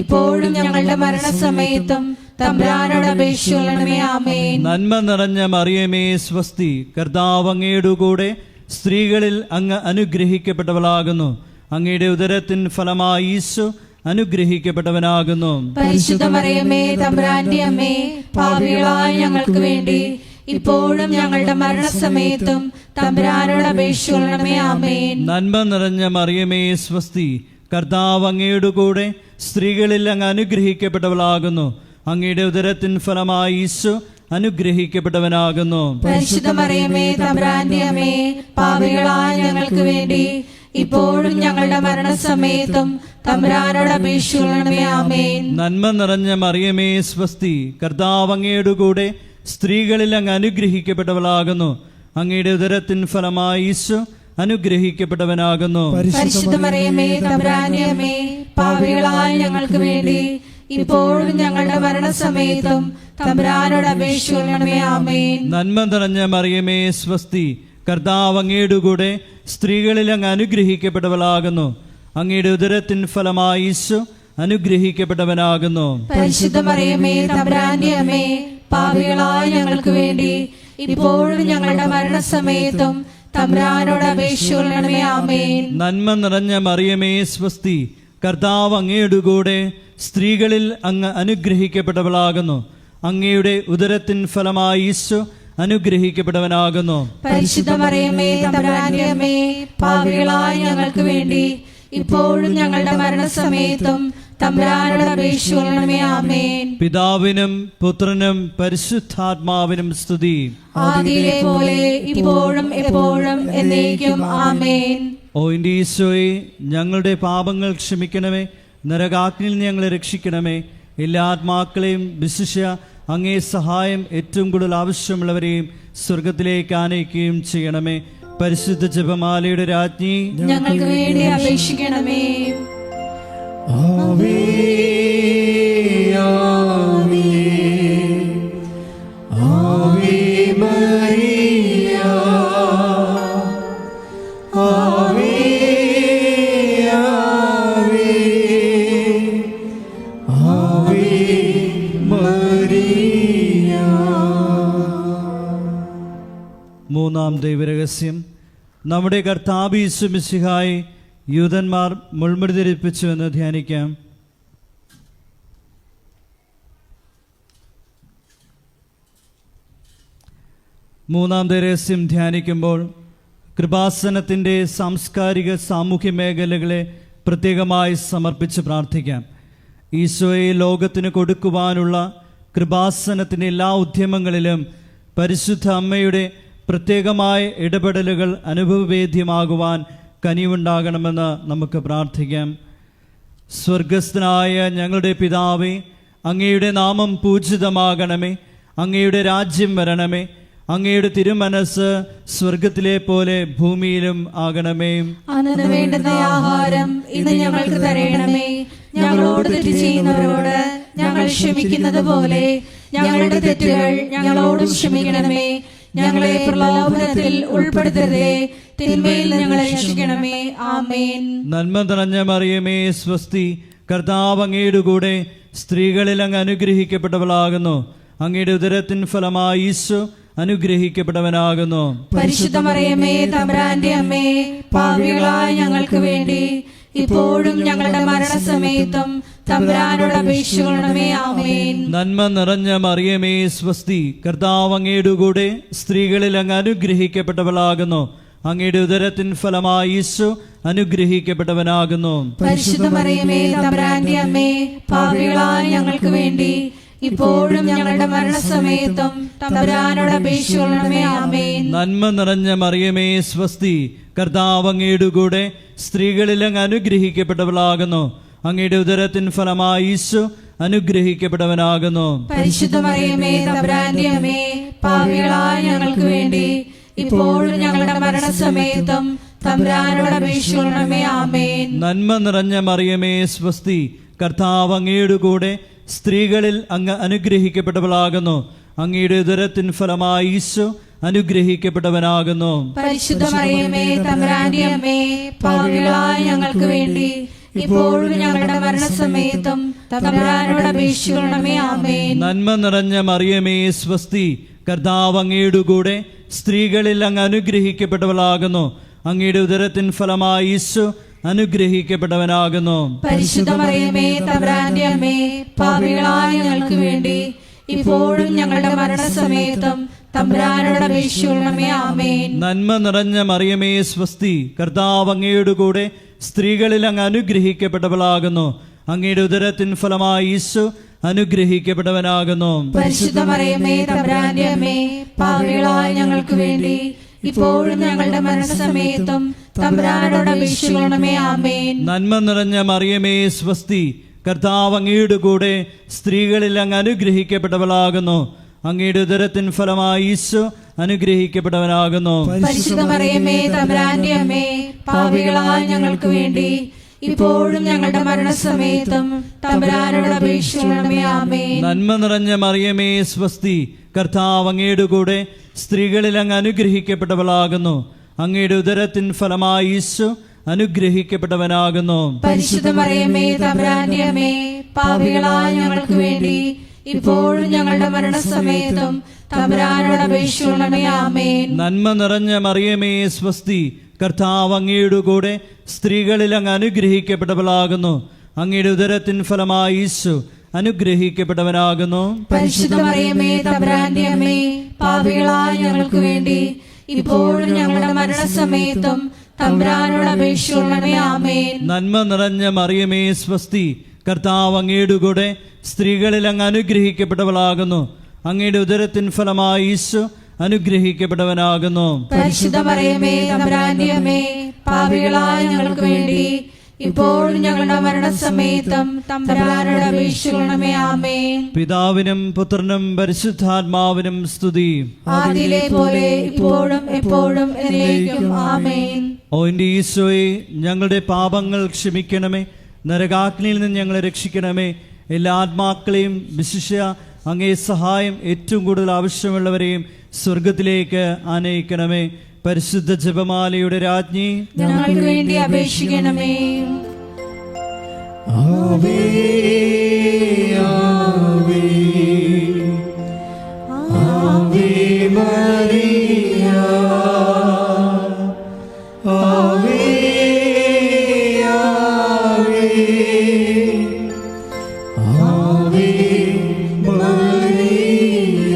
ഇപ്പോഴും ഞങ്ങളുടെ മരണസമയത്തും തമ്പുരാനോട് അപേക്ഷിക്കണമേ. ആമേൻ. നന്മ നിറഞ്ഞ മറിയമേ സ്വസ്തി, കർത്താവ് അങ്ങയുടെ കൂടെ സ്ത്രീകളിൽ അങ്ങ് അനുഗ്രഹിക്കപ്പെട്ടവളാകുന്നു. അങ്ങയുടെ ഉദരത്തിൻ ഫലമായി ഈശോ അനുഗ്രഹിക്കപ്പെട്ടവനാകുന്നു. പരിശുദ്ധ മറിയമേ തമ്പുരാന്റെ അമ്മേ, പാപികളായ ഞങ്ങൾക്ക് വേണ്ടി ഇപ്പോഴും ഞങ്ങളുടെ മരണസമയത്തും തമ്പുരാനോട് അപേക്ഷിക്കണമേ. ആമേൻ. നന്മ നിറഞ്ഞ മറിയമേ സ്വസ്തി, കർത്താവ് അങ്ങയുടെ കൂടെ സ്ത്രീകളിൽ അങ്ങ് അനുഗ്രഹിക്കപ്പെട്ടവളാകുന്നു. അങ്ങയുടെ ഉദരത്തിൻ ഫലമായി ഈശോ അനുഗ്രഹിക്കപ്പെട്ടവനാകുന്നു. പരിശുദ്ധ മറിയമേ തമ്പുരാന്റെ അമ്മേ, പാപികളായ ഞങ്ങൾക്ക് വേണ്ടി ഇപ്പോഴും ഞങ്ങളുടെ മരണസമയത്തും തമ്പുരാനോട് അപേക്ഷിക്കണമേ. ആമേൻ. നന്മ നിറഞ്ഞ മറിയമേ സ്വസ്തി, കർത്താവ് അങ്ങയുടെ കൂടെ സ്ത്രീകളിൽ അങ്ങ് അനുഗ്രഹിക്കപ്പെട്ടവളാകുന്നു. അങ്ങയുടെ ഉദരത്തിൻ ഫലമായി ഈശോ അനുഗ്രഹിക്കപ്പെട്ടവനാകുന്നു. പരിശുദ്ധ മറിയമേ തമ്പുരാന്റെ അമ്മേ, പാപികളായ ഞങ്ങൾക്ക് വേണ്ടി ഇപ്പോഴും ഞങ്ങളുടെ മരണസമയത്തും തമ്പുരാനോട് അപേക്ഷിക്കണമേ. ആമേൻ. നന്മ നിറഞ്ഞ മറിയമേ സ്വസ്തി, കർത്താവ് അങ്ങയുടെ കൂടെ സ്ത്രീകളിൽ അങ്ങ് അനുഗ്രഹിക്കപ്പെട്ടവളാകുന്നു. അങ്ങയുടെ ഉദരത്തിൻ ഫലമായി ഈശോ അനുഗ്രഹിക്കപ്പെട്ടവനാകുന്നു. പരിശുദ്ധ മറിയമേ തമ്പുരാന്റെ അമ്മേ, പാപികളായ ഞങ്ങൾക്ക് വേണ്ടി ഇപ്പോഴും ഞങ്ങളുടെ മരണസമയത്തും തമ്പുരാനോട് അപേക്ഷിക്കണമേ. ആമേൻ. നന്മ നിറഞ്ഞ മറിയമേ സ്വസ്തി, കർത്താവ് അങ്ങയുടെ കൂടെ സ്ത്രീകളിൽ അങ്ങ് അനുഗ്രഹിക്കപ്പെട്ടവളാകുന്നു. അങ്ങയുടെ ഉദരത്തിൻ ഫലമായി ഈശോ അനുഗ്രഹിക്കപ്പെട്ടവനാകുന്നു. പരിശുദ്ധ മറിയമേ തമ്പുരാന്റെ അമ്മേ, പാപികളായ ഞങ്ങൾക്ക് വേണ്ടി ഇപ്പോഴും ഞങ്ങളുടെ മരണസമയത്തും തമ്പുരാനോട് അപേക്ഷിക്കണമേ. ആമേൻ. പിതാവിനും പുത്രനും പരിശുദ്ധാത്മാവിനും സ്തുതി. ആദിയിലെ പോലെ ഇപ്പോഴും എപ്പോഴും എന്നേക്കും. ആമേൻ. ഓ എൻ്റെ ഈശോയെ, ഞങ്ങളുടെ പാപങ്ങൾ ക്ഷമിക്കണമേ, നരകാഗ്നിയിൽ നിന്ന് ഞങ്ങളെ രക്ഷിക്കണമേ. എല്ലാ ആത്മാക്കളെയും വിശിഷ്യ അങ്ങേ സഹായം ഏറ്റവും കൂടുതൽ ആവശ്യമുള്ളവരെയും സ്വർഗത്തിലേക്ക് ആനയിക്കുകയും ചെയ്യണമേ. പരിശുദ്ധ ജപമാലയുടെ രാജ്ഞി, ഞങ്ങൾക്ക് വേണ്ടി അപേക്ഷിക്കണമേ. ആവേ ആവേ ആവേ മരിയ, ആവേ ആവേ ആവേ മരിയ. മൂന്നാം ദൈവരഹസ്യം. നമ്മുടെ കർത്താവ് യേശു മിശിഹായെ യൂതന്മാർ മുൾമുടി ധരിപ്പിച്ചു എന്ന് ധ്യാനിക്കാം. മൂന്നാം രഹസ്യം ധ്യാനിക്കുമ്പോൾ കൃപാസനത്തിൻ്റെ സാംസ്കാരിക സാമൂഹ്യ മേഖലകളെ പ്രത്യേകമായി സമർപ്പിച്ച് പ്രാർത്ഥിക്കാം. ഈശോയെ ലോകത്തിന് കൊടുക്കുവാനുള്ള കൃപാസനത്തിൻ്റെ എല്ലാ ഉദ്യമങ്ങളിലും പരിശുദ്ധ അമ്മയുടെ പ്രത്യേകമായ ഇടപെടലുകൾ അനുഭവവേദ്യമാകുവാൻ കനിവുണ്ടാകണമെന്ന് നമുക്ക് പ്രാർത്ഥിക്കാം. സ്വർഗസ്ഥനായ ഞങ്ങളുടെ പിതാവേ, അങ്ങയുടെ നാമം പൂജിതമാകണമേ. അങ്ങയുടെ രാജ്യം വരണമേ. അങ്ങയുടെ തിരുമനസ് സ്വർഗത്തിലെ പോലെ ഭൂമിയിലും ആകണമേ. അന്നു വേണ്ടുന്ന ആഹാരം ഇന്ന് ഞങ്ങൾക്ക് തരയണമേ. ഞങ്ങളോട് തെറ്റ് ചെയ്യുന്നവരോട് ഞങ്ങൾ ക്ഷമിക്കുന്നത് പോലെ ഞങ്ങളുടെ തെറ്റുകൾ ഞങ്ങളോടും ക്ഷമിക്കണമേ. ഞങ്ങളെ പ്രലോഭനത്തിൽ ഉൾപ്പെടുത്തരുതേ, തിന്മയിൽ ഞങ്ങളെ രക്ഷിക്കണമേ. ആമേൻ. നന്മ നിറഞ്ഞ മറിയമേ സ്വസ്തി, കർത്താവ് അങ്ങയുടെ കൂടെ സ്ത്രീകളിൽ അങ്ങ് അനുഗ്രഹിക്കപ്പെട്ടവളാകുന്നു. അങ്ങയുടെ ഉദരത്തിൻ ഫലമായി ഈശോ അനുഗ്രഹിക്കപ്പെട്ടവനാകുന്നു. പരിശുദ്ധ മറിയമേ തമ്പുരാന്റെ അമ്മേ, പാപികളായ ഞങ്ങൾക്ക് വേണ്ടി ഇപ്പോഴും ഞങ്ങളുടെ മരണസമയത്തും തമ്പുരാനോട് അപേക്ഷിക്കണമേ. ആമേൻ. നന്മ നിറഞ്ഞ മറിയമേ സ്വസ്തി, കർത്താവ് അങ്ങയുടെ കൂടെ സ്ത്രീകളിൽ അങ്ങ് അനുഗ്രഹിക്കപ്പെട്ടവളാകുന്നു. അങ്ങയുടെ ഉദരത്തിൻ ഫലമായി ഈശോ അനുഗ്രഹിക്കപ്പെട്ടവനാകുന്നു. പരിശുദ്ധ മറിയമേ തമ്പുരാന്റെ അമ്മേ, പാപികളായ ഞങ്ങൾക്ക് വേണ്ടി ഇപ്പോഴും ഞങ്ങളുടെ മരണസമയത്തും തമ്പുരാനോട് അപേക്ഷിക്കണമേ. ആമേൻ. നന്മ നിറഞ്ഞ മറിയമേ സ്വസ്തി, കർത്താവ് അങ്ങയുടെ കൂടെ സ്ത്രീകളിൽ അങ്ങ് അനുഗ്രഹിക്കപ്പെട്ടവളാകുന്നു. അങ്ങയുടെ ഉദരത്തിൻ ഫലമായി ഈശോ അനുഗ്രഹിക്കപ്പെട്ടവനാകുന്നു. പരിശുദ്ധ മറിയമേ തമ്പുരാന്റെ അമ്മേ, പാപികളായ ഞങ്ങൾക്ക് വേണ്ടി ഇപ്പോഴും ഞങ്ങളുടെ മരണസമയത്തും തമ്പുരാനോട് അപേക്ഷിക്കണമേ. ആമേൻ. നന്മ നിറഞ്ഞ മറിയമേ സ്വസ്തി, കർത്താവ് അങ്ങയുടെ കൂടെ, സ്ത്രീകളിൽ അങ്ങ് അനുഗ്രഹിക്കപ്പെട്ടവളാകുന്നു. അങ്ങയുടെ ഉദരത്തിൻ ഫലമായി ഈശോ അനുഗ്രഹിക്കപ്പെട്ടവനാകുന്നു. പരിശുദ്ധ മറിയമേ തമ്പുരാന്റെ അമ്മേ, പാപികളായ ഞങ്ങൾക്ക് വേണ്ടി ഇപ്പോഴും ഞങ്ങളുടെ മരണസമയത്തും തമ്പുരാനോട് അപേക്ഷിക്കണമേ. ആമേൻ. നന്മ നിറഞ്ഞ മറിയമേ സ്വസ്തി, കർത്താവ് അങ്ങയുടെ കൂടെ, സ്ത്രീകളിൽ അങ്ങ് അനുഗ്രഹിക്കപ്പെട്ടവളാകുന്നു. അങ്ങയുടെ ഉദരത്തിൻ ഫലമായി ഈശോ അനുഗ്രഹിക്കപ്പെട്ടവനാകുന്നു. പരിശുദ്ധ മറിയമേ തമ്പുരാന്റെ അമ്മേ, പാപികളായ ഞങ്ങൾക്ക് വേണ്ടി ഇപ്പോഴും ഞങ്ങളുടെ മരണസമയത്തും തമ്പുരാനോട് അപേക്ഷിക്കണമേ. ആമേൻ. നന്മ നിറഞ്ഞ മറിയമേ സ്വസ്തി, കർത്താവ് അങ്ങയുടെ കൂടെ, സ്ത്രീകളിൽ അങ്ങ് അനുഗ്രഹിക്കപ്പെട്ടവളാകുന്നു. അങ്ങയുടെ ഉദരത്തിൻ ഫലമായി ഈശോ അനുഗ്രഹിക്കപ്പെട്ടവനാകുന്നു. പരിശുദ്ധ മറിയമേ തമ്പുരാന്റെ അമ്മേ, പാപികളായ ഞങ്ങൾക്ക് വേണ്ടി ഇപ്പോഴും ഞങ്ങളുടെ മരണസമയത്തും തമ്പുരാനോട് അപേക്ഷിക്കണമേ. ആമേൻ. നന്മ നിറഞ്ഞ മറിയമേ സ്വസ്തി, കർത്താവ് അങ്ങയുടെ കൂടെ, സ്ത്രീകളിൽ അങ്ങ് അനുഗ്രഹിക്കപ്പെട്ടവളാകുന്നു. അങ്ങയുടെ ഉദരത്തിൻ ഫലമായി ഈശോ അനുഗ്രഹിക്കപ്പെട്ടവനാകുന്നു. പരിശുദ്ധ മറിയമേ തമ്പുരാന്റെ അമ്മേ, പാപികളായ ഞങ്ങൾക്ക് വേണ്ടി ഇപ്പോഴും ഞങ്ങളുടെ മരണസമയത്തും തമ്പുരാനോട് അപേക്ഷിക്കണമേ. ആമേൻ. നന്മ നിറഞ്ഞ മറിയമേ സ്വസ്തി, കർത്താവ് അങ്ങയുടെ കൂടെ, സ്ത്രീകളിൽ അങ്ങ് അനുഗ്രഹിക്കപ്പെട്ടവളാകുന്നു. അങ്ങയുടെ ഉദരത്തിൻ ഫലമായി ഈശോ അനുഗ്രഹിക്കപ്പെട്ടവനാകുന്നു. പരിശുദ്ധ മറിയമേ തമ്പുരാന്റെ അമ്മേ, പാപികളായ ഞങ്ങൾക്ക് വേണ്ടി ഇപ്പോഴും ഞങ്ങളുടെ മരണസമയത്തും തമ്പുരാനോട് അപേക്ഷിക്കണമേ. ആമേൻ. നന്മ നിറഞ്ഞ മറിയമേ സ്വസ്തി, കർത്താവ് അങ്ങയുടെ കൂടെ, സ്ത്രീകളിൽ അങ്ങ് അനുഗ്രഹിക്കപ്പെട്ടവളാകുന്നു. അങ്ങയുടെ ഉദരത്തിൻ ഫലമായി ഈശോ അനുഗ്രഹിക്കപ്പെട്ടവനാകുന്നു. പരിശുദ്ധ മറിയമേ തമ്പുരാന്റെ അമ്മേ, പാപികളായ ഞങ്ങൾക്ക് വേണ്ടി ഇപ്പോഴും ഞങ്ങളുടെ മരണസമയത്തും തമ്പുരാനോട് അപേക്ഷിക്കണമേ. ആമേൻ. നന്മ നിറഞ്ഞ മറിയമേ സ്വസ്തി, കർത്താവ് അങ്ങയുടെ കൂടെ, സ്ത്രീകളിൽ അങ്ങ് അനുഗ്രഹിക്കപ്പെട്ടവളാകുന്നു. അങ്ങയുടെ ഉദരത്തിൻ ഫലമായി ഈശോ അനുഗ്രഹിക്കപ്പെട്ടവനാകുന്നു. പരിശുദ്ധ മറിയമേ തമ്പുരാന്റെ അമ്മേ, പാപികളായ ഞങ്ങൾക്ക് വേണ്ടി ഇപ്പോഴും ഞങ്ങളുടെ മരണസമയത്തും തമ്പുരാനോട് അപേക്ഷിക്കണമേ. ആമേൻ. പിതാവിനും പുത്രനും പരിശുദ്ധാത്മാവിനും സ്തുതി. ആദിയിലെ പോലെ ഇപ്പോഴും എപ്പോഴും എന്നേക്കും. ആമേൻ. ഓ എൻ്റെ ഈശോയെ, ഞങ്ങളുടെ പാപങ്ങൾ ക്ഷമിക്കണമേ. നരകാഗ്നിയിൽ നിന്ന് ഞങ്ങളെ രക്ഷിക്കണമേ. എല്ലാ ആത്മാക്കളെയും, വിശിഷ്യ അങ്ങേ സഹായം ഏറ്റവും കൂടുതൽ ആവശ്യമുള്ളവരെയും സ്വർഗത്തിലേക്ക് ആനയിക്കണമേ. പരിശുദ്ധ ജപമാലയുടെ രാജ്ഞി, ഞങ്ങൾക്ക് വേണ്ടി അപേക്ഷിക്കണമേ. ആവേ ആവേ ആവേ മരിയ, ആവേ ആവേ ആവേ മരിയ.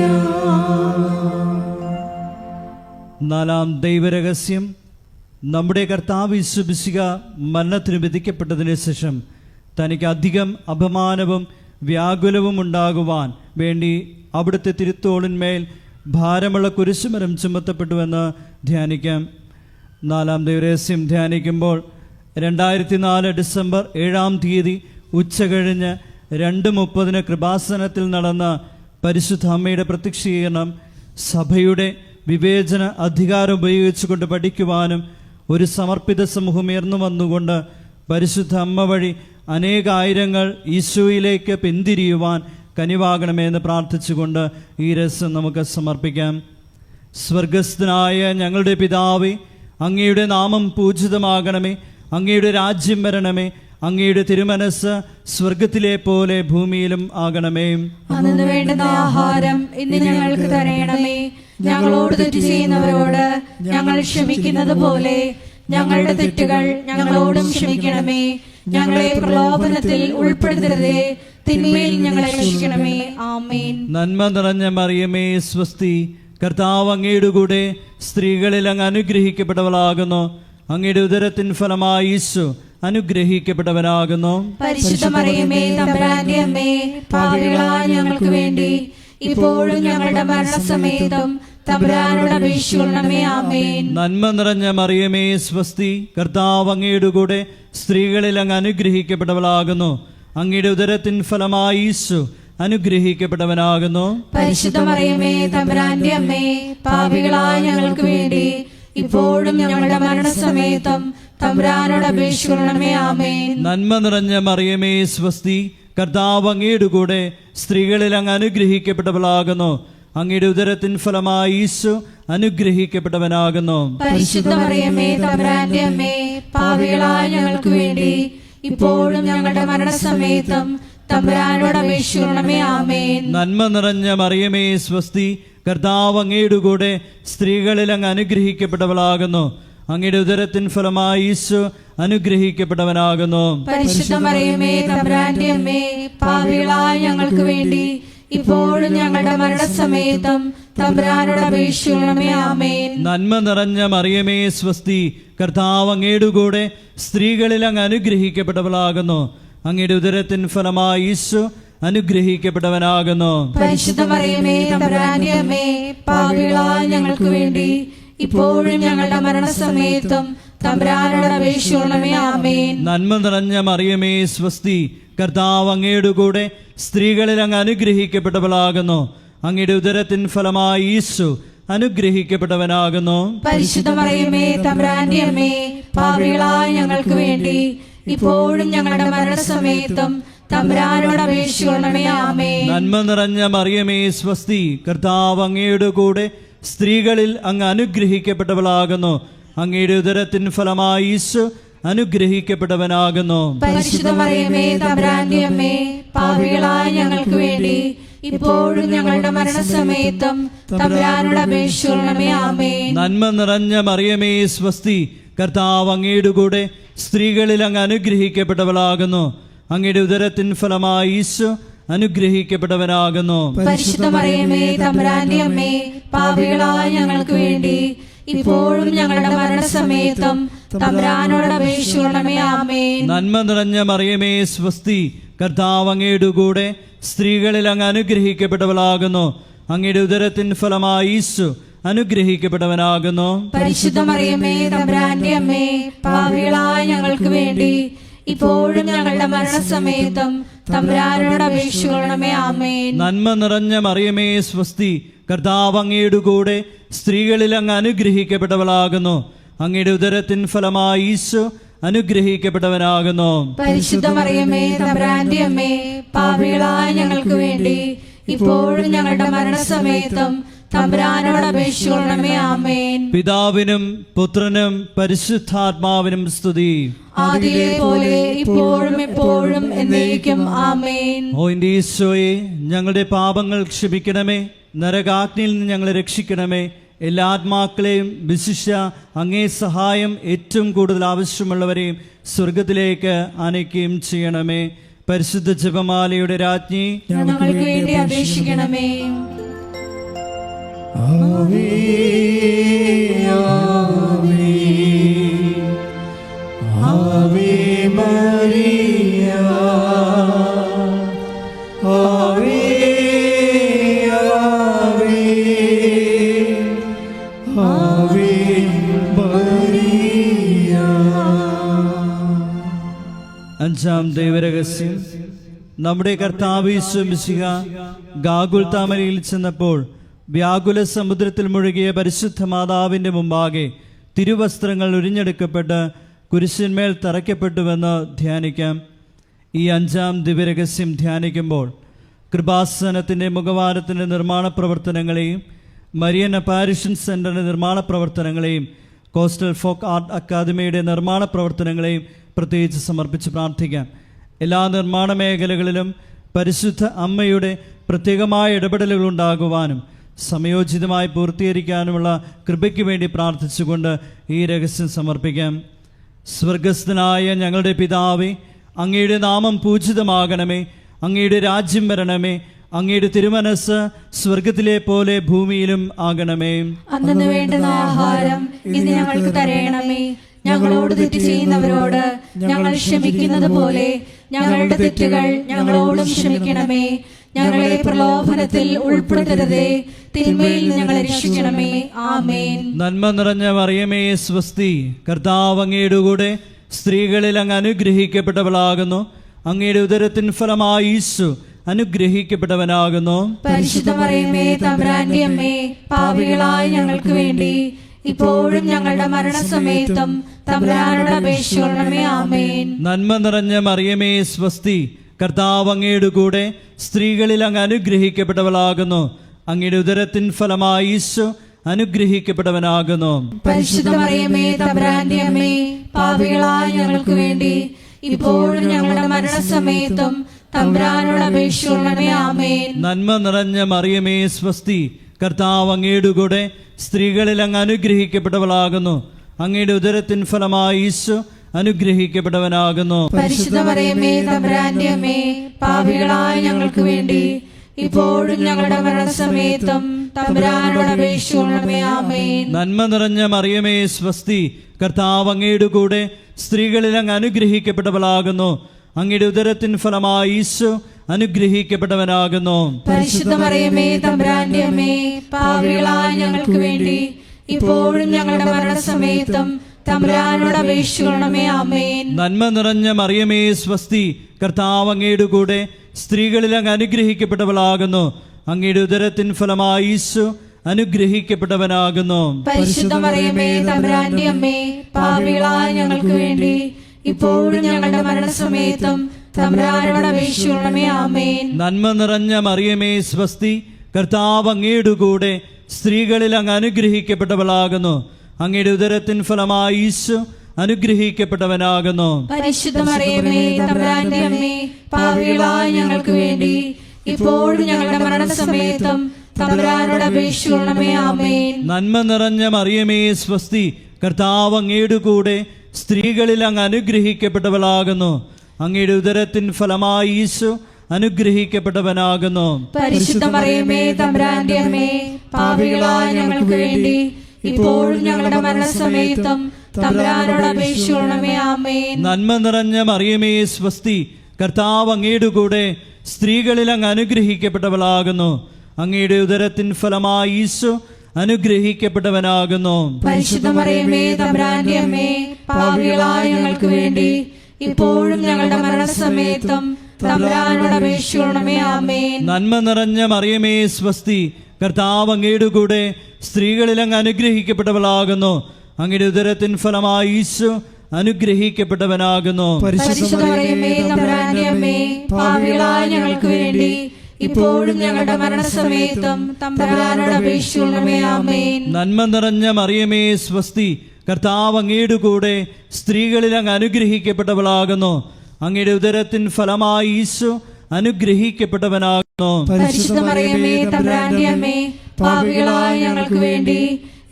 നാലാം ദൈവരഹസ്യം. നമ്മുടെ കർത്താവ് യേശു മിശിഹ മരണത്തിന് വിധിക്കപ്പെട്ടതിന് ശേഷം തനിക്ക് അധികം അപമാനവും വ്യാകുലവും ഉണ്ടാകുവാൻ വേണ്ടി അവിടുത്തെ തിരുത്തോളിന്മേൽ ഭാരമുള്ള കുരിശുമരം ചുമത്തപ്പെട്ടുവെന്ന് ധ്യാനിക്കാം. നാലാം ദൈവരഹസ്യം ധ്യാനിക്കുമ്പോൾ 2004 ഡിസംബർ 7-ാം തീയതി ഉച്ചകഴിഞ്ഞ് 2:30 കൃപാസനത്തിൽ നടന്ന പരിശുദ്ധ അമ്മയുടെ പ്രത്യക്ഷീകരണം സഭയുടെ വിവേചന അധികാരം ഉപയോഗിച്ചുകൊണ്ട് പഠിക്കുവാനും ഒരു സമർപ്പിത സമൂഹം ഉയർന്നു വന്നുകൊണ്ട് പരിശുദ്ധ അമ്മ വഴി അനേകായിരങ്ങൾ ഈശോയിലേക്ക് പിന്തിരിയുവാൻ കനിവാകണമെന്ന് പ്രാർത്ഥിച്ചുകൊണ്ട് ഈ രസം നമുക്ക് സമർപ്പിക്കാം. സ്വർഗസ്ഥനായ ഞങ്ങളുടെ പിതാവേ, അങ്ങയുടെ നാമം പൂജിതമാകണമേ. അങ്ങയുടെ രാജ്യം വരണമേ. അങ്ങയുടെ തിരുമനസ് സ്വർഗത്തിലെ പോലെ ഭൂമിയിലും ആകണമേ. അന്നു വേണ്ടുന്ന ആഹാരം ഇന്ന് ഞങ്ങൾക്ക് തരയണമേ. ഞങ്ങളോട് തെറ്റ് ചെയ്യുന്നവരോട് ഞങ്ങൾ ക്ഷമിക്കുന്നത് പോലെ ഞങ്ങളുടെ തെറ്റുകൾ ഞങ്ങളോടും ക്ഷമിക്കണമേ. ഞങ്ങളെ പ്രലോഭനത്തിൽ ഉൾപ്പെടുത്തരുതേ, തിന്മയിൽ ഞങ്ങളെ രക്ഷിക്കണമേ. ആമേൻ. നന്മ നിറഞ്ഞ മറിയമേ സ്വസ്തി, കർത്താവ് അങ്ങയുടെ കൂടെ, സ്ത്രീകളിൽ അങ്ങ് അനുഗ്രഹിക്കപ്പെട്ടവളാകുന്നു. അങ്ങയുടെ ഉദരത്തിൻ ഫലമായി ഈശോ അനുഗ്രഹിക്കപ്പെട്ടവനാകുന്നു. പരിശുദ്ധ മറിയമേ തമ്പുരാന്റെ അമ്മേ, പാപികളായ ഞങ്ങൾക്ക് വേണ്ടി ഇപ്പോഴും ഞങ്ങളുടെ മരണസമയത്തും തമ്പുരാനോട് അപേക്ഷിക്കണമേ. ആമേൻ. നന്മ നിറഞ്ഞ മറിയമേ സ്വസ്തി, കർത്താവ് അങ്ങയുടെ കൂടെ, സ്ത്രീകളിൽ അങ്ങ് അനുഗ്രഹിക്കപ്പെട്ടവളാകുന്നു. അങ്ങയുടെ ഉദരത്തിൻ ഫലമായി ഈശോ അനുഗ്രഹിക്കപ്പെട്ടവനാകുന്നു. പരിശുദ്ധ മറിയമേ തമ്പുരാന്റെ അമ്മേ, പാപികളായ ഞങ്ങൾക്ക് വേണ്ടി ഇപ്പോഴും ഞങ്ങളുടെ മരണസമയത്തും തമ്പുരാനോട് അപേക്ഷിക്കണമേ. ആമേൻ. നന്മ നിറഞ്ഞ മറിയമേ സ്വസ്തി, കർത്താവ് അങ്ങയുടെ കൂടെ സ്ത്രീകളിൽ അങ്ങ് അനുഗ്രഹിക്കപ്പെട്ടവളാകുന്നു. അങ്ങയുടെ ഉദരത്തിൻ ഫലമായി ഈശോ അനുഗ്രഹിക്കപ്പെട്ടവനാകുന്നു. പരിശുദ്ധ മറിയമേ തമ്പുരാന്റെ അമ്മേ, പാപികളായ ഞങ്ങൾക്ക് വേണ്ടി ഇപ്പോഴും ഞങ്ങളുടെ മരണസമയത്തും തമ്പുരാനോട് അപേക്ഷിക്കണമേ. ആമേൻ. നന്മ നിറഞ്ഞ മറിയമേ സ്വസ്തി, കർത്താവ് അങ്ങയുടെ കൂടെ സ്ത്രീകളിൽ അങ്ങ് അനുഗ്രഹിക്കപ്പെട്ടവളാകുന്നു. അങ്ങയുടെ ഉദരത്തിൻ ഫലമായി ഈശോ അനുഗ്രഹിക്കപ്പെട്ടവനാകുന്നു. പരിശുദ്ധ മറിയമേ തമ്പുരാന്റെ അമ്മേ, പാപികളായ ഞങ്ങൾക്ക് വേണ്ടി ഇപ്പോഴും ഞങ്ങളുടെ മരണസമയത്തും തമ്പുരാനോട് അപേക്ഷിക്കണമേ. ആമേൻ. നന്മ നിറഞ്ഞ മറിയമേ സ്വസ്തി, കർത്താവ് അങ്ങയുടെ കൂടെ സ്ത്രീകളിൽ അങ്ങ് അനുഗ്രഹിക്കപ്പെട്ടവളാകുന്നു. അങ്ങയുടെ ഉദരത്തിൻ ഫലമായി ഈശോ അനുഗ്രഹിക്കപ്പെട്ടവനാകുന്നു. പരിശുദ്ധ മറിയമേ തമ്പുരാന്റെ അമ്മേ, പാപികളായ ഞങ്ങൾക്ക് വേണ്ടി ഇപ്പോഴും ഞങ്ങളുടെ മരണസമയത്തും തമ്പുരാനോട് അപേക്ഷിക്കണമേ. ആമേൻ. നന്മ നിറഞ്ഞ മറിയമേ സ്വസ്തി, കർത്താവ് അങ്ങയുടെ കൂടെ സ്ത്രീകളിൽ അങ്ങ് അനുഗ്രഹിക്കപ്പെട്ടവളാകുന്നു. അങ്ങയുടെ ഉദരത്തിൻ ഫലമായി ഈശോ അനുഗ്രഹിക്കപ്പെട്ടവനാകുന്നു. പരിശുദ്ധ മറിയമേ തമ്പുരാന്റെ അമ്മേ, പാപികളായ ഞങ്ങൾക്ക് വേണ്ടി ഇപ്പോഴും ഞങ്ങളുടെ മരണസമയത്തും തമ്പുരാനോട് അപേക്ഷിക്കണമേ. ആമേൻ. നന്മ നിറഞ്ഞ മറിയമേ സ്വസ്തി, കർത്താവ് അങ്ങയുടെ കൂടെ സ്ത്രീകളിൽ അങ്ങ് അനുഗ്രഹിക്കപ്പെട്ടവളാകുന്നു. അങ്ങയുടെ ഉദരത്തിൻ ഫലമായി ഈശോ അനുഗ്രഹിക്കപ്പെട്ടവനാകുന്നു. പരിശുദ്ധ മറിയമേ തമ്പുരാന്റെ അമ്മേ, പാപികളായ ഞങ്ങൾക്ക് വേണ്ടി ഇപ്പോഴും ഞങ്ങളുടെ മരണസമയത്തും തമ്പുരാനോട് അപേക്ഷിക്കണമേ. ആമേൻ. നന്മ നിറഞ്ഞ മറിയമേ സ്വസ്തി, കർത്താവ് അങ്ങയുടെ കൂടെ സ്ത്രീകളിൽ അങ്ങ് അനുഗ്രഹിക്കപ്പെട്ടവളാകുന്നു. അങ്ങയുടെ ഉദരത്തിൻ ഫലമായി ഈശോ അനുഗ്രഹിക്കപ്പെട്ടവനാകുന്നു. പരിശുദ്ധ മറിയമേ തമ്പുരാന്റെ അമ്മേ, പാപികളായ ഞങ്ങൾക്ക് വേണ്ടി ഇപ്പോഴും ഞങ്ങളുടെ മരണസമയത്തും തമ്പുരാനോട് അപേക്ഷിക്കണമേ. ആമേൻ. നന്മ നിറഞ്ഞ മറിയമേ സ്വസ്തി, കർത്താവ് അങ്ങയുടെ കൂടെ സ്ത്രീകളിൽ അങ്ങ് അനുഗ്രഹിക്കപ്പെട്ടവളാകുന്നു. അങ്ങയുടെ ഉദരത്തിൻ ഫലമായി ഈശോ അനുഗ്രഹിക്കപ്പെട്ടവനാകുന്നു. പരിശുദ്ധ മറിയമേ തമ്പുരാന്റെ അമ്മേ, പാപികളായ ഞങ്ങൾക്ക് വേണ്ടി ഇപ്പോഴും ഞങ്ങളുടെ മരണസമയത്തും തമ്പുരാനോട് അപേക്ഷിക്കണമേ. ആമേൻ. നന്മ നിറഞ്ഞ മറിയമേ സ്വസ്തി, കർത്താവ് അങ്ങയുടെ കൂടെ സ്ത്രീകളിൽ അങ്ങ് അനുഗ്രഹിക്കപ്പെട്ടവളാകുന്നു. അങ്ങയുടെ ഉദരത്തിൻ ഫലമായി ഈശോ അനുഗ്രഹിക്കപ്പെട്ടവനാകുന്നു. പരിശുദ്ധ മറിയമേ തമ്പുരാന്റെ അമ്മേ, പാപികളായ ഞങ്ങൾക്ക് വേണ്ടി ഇപ്പോഴും ഞങ്ങളുടെ മരണസമയത്തും തമ്പുരാനോട് അപേക്ഷിക്കണമേ. ആമേൻ. പിതാവിനും പുത്രനും പരിശുദ്ധാത്മാവിനും സ്തുതി. ആദിയിലെ പോലെ ഇപ്പോഴും എപ്പോഴും എന്നേക്കും. ആമേൻ. ഓ എൻ്റെ ഈശോയെ, ഞങ്ങളുടെ പാപങ്ങൾ ക്ഷമിക്കണമേ. നരകാഗ്നിയിൽ നിന്ന് ഞങ്ങളെ രക്ഷിക്കണമേ. എല്ലാ ആത്മാക്കളെയും വിശിഷ്യ അങ്ങേ സഹായം ഏറ്റവും കൂടുതൽ ആവശ്യമുള്ളവരെയും സ്വർഗത്തിലേക്ക് ആനയിക്കുകയും ചെയ്യണമേ. പരിശുദ്ധ ജപമാലയുടെ രാജ്ഞി, ഞങ്ങൾക്ക് വേണ്ടി അപേക്ഷിക്കണമേ. ആവേ ആവേ ആവേ മരിയ, ആവേ ആവേ ആവേ മരിയ. അഞ്ചാം ദൈവരഹസ്യം. നമ്മുടെ കർത്താവ് യേശു മിശിഹ ഗാഗുൽത്താമലയിൽ ചെന്നപ്പോൾ വ്യാകുല സമുദ്രത്തിൽ മുഴുകിയ പരിശുദ്ധ മാതാവിൻ്റെ മുമ്പാകെ തിരുവസ്ത്രങ്ങൾ ഉരിഞ്ഞെടുക്കപ്പെട്ട് കുരിശിന്മേൽ തറയ്ക്കപ്പെട്ടുവെന്ന് ധ്യാനിക്കാം. ഈ അഞ്ചാം ദിവ്യരഹസ്യം ധ്യാനിക്കുമ്പോൾ കൃപാസനത്തിൻ്റെ മുഖവാരത്തിൻ്റെ നിർമ്മാണ പ്രവർത്തനങ്ങളെയും മരിയൻ അപ്പാരിഷൻ സെൻ്ററിൻ്റെ നിർമ്മാണ പ്രവർത്തനങ്ങളെയും കോസ്റ്റൽ ഫോക്ക് ആർട്ട് അക്കാദമിയുടെ നിർമ്മാണ പ്രവർത്തനങ്ങളെയും പ്രത്യേകിച്ച് സമർപ്പിച്ച് പ്രാർത്ഥിക്കാം. എല്ലാ നിർമ്മാണ മേഖലകളിലും പരിശുദ്ധ അമ്മയുടെ പ്രത്യേകമായ ഇടപെടലുകൾ ഉണ്ടാകുവാനും സമയോചിതമായി പൂർത്തീകരിക്കാനുമുള്ള കൃപയ്ക്ക് വേണ്ടി പ്രാർത്ഥിച്ചുകൊണ്ട് ഈ രഹസ്യം സമർപ്പിക്കാം. സ്വർഗസ്ഥനായ ഞങ്ങളുടെ പിതാവേ, അങ്ങയുടെ നാമം പൂജിതമാകണമേ. അങ്ങയുടെ രാജ്യം വരണമേ. അങ്ങയുടെ തിരുമനസ് സ്വർഗത്തിലെ പോലെ ഭൂമിയിലും ആകണമേ. അന്നു വേണ്ടുന്ന ആഹാരം ഇന്ന് ഞങ്ങൾക്ക് തരയണമേ. ഞങ്ങളോട് തെറ്റ് ചെയ്യുന്നവരോട് ഞങ്ങൾ ക്ഷമിക്കുന്നത് പോലെ ഞങ്ങളുടെ തെറ്റുകൾ ഞങ്ങളോടും ക്ഷമിക്കണമേ. ഞങ്ങളെ പ്രലോഭനത്തിൽ ഉൾപ്പെടുത്തരുതേ, തിന്മയിൽ ഞങ്ങളെ രക്ഷിക്കണമേ. ആമേൻ. നന്മ നിറഞ്ഞ മറിയമേ സ്വസ്തി, കർത്താവ് അങ്ങയുടെ കൂടെ സ്ത്രീകളിൽ അങ്ങ് അനുഗ്രഹിക്കപ്പെട്ടവളാകുന്നു. അങ്ങയുടെ ഉദരത്തിൻ ഫലമായി ഈശോ അനുഗ്രഹിക്കപ്പെട്ടവനാകുന്നു. പരിശുദ്ധ മറിയമേ തമ്പുരാന്റെ അമ്മേ, പാപികളായ ഞങ്ങൾക്ക് വേണ്ടി ഇപ്പോഴും ഞങ്ങളുടെ മരണസമയത്തും തമ്പുരാനോട് അപേക്ഷിക്കണമേ. ആമേൻ. നന്മ നിറഞ്ഞ മറിയമേ സ്വസ്തി, കർത്താവ് അങ്ങയുടെ കൂടെ സ്ത്രീകളിൽ അങ്ങ് അനുഗ്രഹിക്കപ്പെട്ടവളാകുന്നു. അങ്ങയുടെ ഉദരത്തിൻ ഫലമായി ഈശോ അനുഗ്രഹിക്കപ്പെട്ടവനാകുന്നു. പരിശുദ്ധ മറിയമേ തമ്പുരാന്റെ അമ്മേ, പാപികളായ ഞങ്ങൾക്ക് വേണ്ടി ഇപ്പോഴും ഞങ്ങളുടെ മരണസമയത്തും തമ്പുരാനോട് അപേക്ഷിക്കണമേ. ആമേൻ. നന്മ നിറഞ്ഞ മറിയമേ സ്വസ്തി, കർത്താവ് അങ്ങയുടെ കൂടെ സ്ത്രീകളിൽ അങ്ങ് അനുഗ്രഹിക്കപ്പെട്ടവളാകുന്നു. അങ്ങയുടെ ഉദരത്തിൻ ഫലമായി ഈശോ അനുഗ്രഹിക്കപ്പെട്ടവനാകുന്നു. പരിശുദ്ധ മറിയമേ തമ്പുരാന്റെ അമ്മേ, പാപികളായ ഞങ്ങൾക്ക് വേണ്ടി ഇപ്പോഴും ഞങ്ങളുടെ മരണസമയത്തും തമ്പുരാനോട് അപേക്ഷിക്കണമേ. ആമേൻ. നന്മ നിറഞ്ഞ മറിയമേ സ്വസ്തി, കർത്താവ് അങ്ങയുടെ കൂടെ സ്ത്രീകളിൽ അങ്ങ് അനുഗ്രഹിക്കപ്പെട്ടവളാകുന്നു. അങ്ങയുടെ ഉദരത്തിൻ ഫലമായി ഈശോ അനുഗ്രഹിക്കപ്പെട്ടവനാകുന്നു. പരിശുദ്ധ മറിയമേ തമ്പുരാന്റെ അമ്മേ, പാപികളായ ഞങ്ങൾക്ക് വേണ്ടി ഇപ്പോഴും ഞങ്ങളുടെ മരണസമയത്തും തമ്പുരാനോട് അപേക്ഷിക്കണമേ. ആമേൻ. നന്മ നിറഞ്ഞ മറിയമേ സ്വസ്തി, കർത്താവ് അങ്ങയുടെ കൂടെ സ്ത്രീകളിൽ അങ്ങ് അനുഗ്രഹിക്കപ്പെട്ടവളാകുന്നു. അങ്ങയുടെ ഉദരത്തിൻ ഫലമായി ഈശോ അനുഗ്രഹിക്കപ്പെട്ടവനാകുന്നു. പരിശുദ്ധ മറിയമേ തമ്പുരാന്റെ അമ്മേ, പാപികളായ ഞങ്ങൾക്ക് വേണ്ടി ഇപ്പോഴും ഞങ്ങളുടെ മരണസമയത്തും തമ്പുരാനോട് അപേക്ഷിക്കണമേ. ആമേൻ. നന്മ നിറഞ്ഞ മറിയമേ സ്വസ്തി, കർത്താവ് അങ്ങയുടെ കൂടെ സ്ത്രീകളിൽ അങ്ങ് അനുഗ്രഹിക്കപ്പെട്ടവളാകുന്നു. അങ്ങയുടെ ഉദരത്തിൻ ഫലമായി ഈശോ അനുഗ്രഹിക്കപ്പെട്ടവനാകുന്നു. പരിശുദ്ധ മറിയമേ തമ്പുരാന്റെ അമ്മേ, പാപികളായ ഞങ്ങൾക്ക് വേണ്ടി ഇപ്പോഴും ഞങ്ങളുടെ മരണസമയത്തും തമ്പുരാനോട് അപേക്ഷിക്കണമേ. ആമേൻ. നന്മ നിറഞ്ഞ മറിയമേ സ്വസ്തി, കർത്താവ് അങ്ങയുടെ കൂടെ സ്ത്രീകളിൽ അങ്ങ് അനുഗ്രഹിക്കപ്പെട്ടവളാകുന്നു. അങ്ങയുടെ ഉദരത്തിൻ ഫലമായി ഈശോ അനുഗ്രഹിക്കപ്പെട്ടവനാകുന്നു. പരിശുദ്ധ മറിയമേ തമ്പുരാന്റെ അമ്മേ, പാപികളായ ഞങ്ങൾക്ക് വേണ്ടി ഇപ്പോഴും ഞങ്ങളുടെ മരണസമയത്തും തമ്പുരാനോട് അപേക്ഷിക്കണമേ. ആമേൻ. നന്മ നിറഞ്ഞ മറിയമേ സ്വസ്തി, കർത്താവ് അങ്ങയുടെ കൂടെ സ്ത്രീകളിൽ അങ്ങ് അനുഗ്രഹിക്കപ്പെട്ടവളാകുന്നു. അങ്ങയുടെ ഉദരത്തിൻ ഫലമായി ഈശോ അനുഗ്രഹിക്കപ്പെട്ടവനാകുന്നു. പരിശുദ്ധ മറിയമേ തമ്പുരാന്റെ അമ്മേ, പാപികളായ ഞങ്ങൾക്ക് വേണ്ടി ഇപ്പോഴും ഞങ്ങളുടെ മരണസമയത്തും തമ്പുരാനോട് അപേക്ഷിക്കണമേ. ആമേൻ. നന്മ നിറഞ്ഞ മറിയമേ സ്വസ്തി, കർത്താവ് അങ്ങയുടെ കൂടെ സ്ത്രീകളിൽ അങ്ങ് അനുഗ്രഹിക്കപ്പെട്ടവളാകുന്നു. അങ്ങയുടെ ഉദരത്തിൻ ഫലമായി ഈശോ അനുഗ്രഹിക്കപ്പെട്ടവനാകുന്നു. പരിശുദ്ധ മറിയമേ തമ്പുരാന്റെ അമ്മേ, പാപികളായ ഞങ്ങൾക്ക് വേണ്ടി ഇപ്പോഴും ഞങ്ങളുടെ മരണസമയത്തും തമ്പുരാനോട് അപേക്ഷിക്കണമേ. ആമേൻ. നന്മ നിറഞ്ഞ മറിയമേ സ്വസ്തി, കർത്താവ് അങ്ങയുടെ കൂടെ സ്ത്രീകളിൽ അങ്ങ് അനുഗ്രഹിക്കപ്പെട്ടവളാകുന്നു. അങ്ങയുടെ ഉദരത്തിൻ ഫലമായി ഈശോ അനുഗ്രഹിക്കപ്പെട്ടവനാകുന്നു. പരിശുദ്ധ മറിയമേ തമ്പുരാന്റെ അമ്മേ, പാപികളായ ഞങ്ങൾക്ക് വേണ്ടി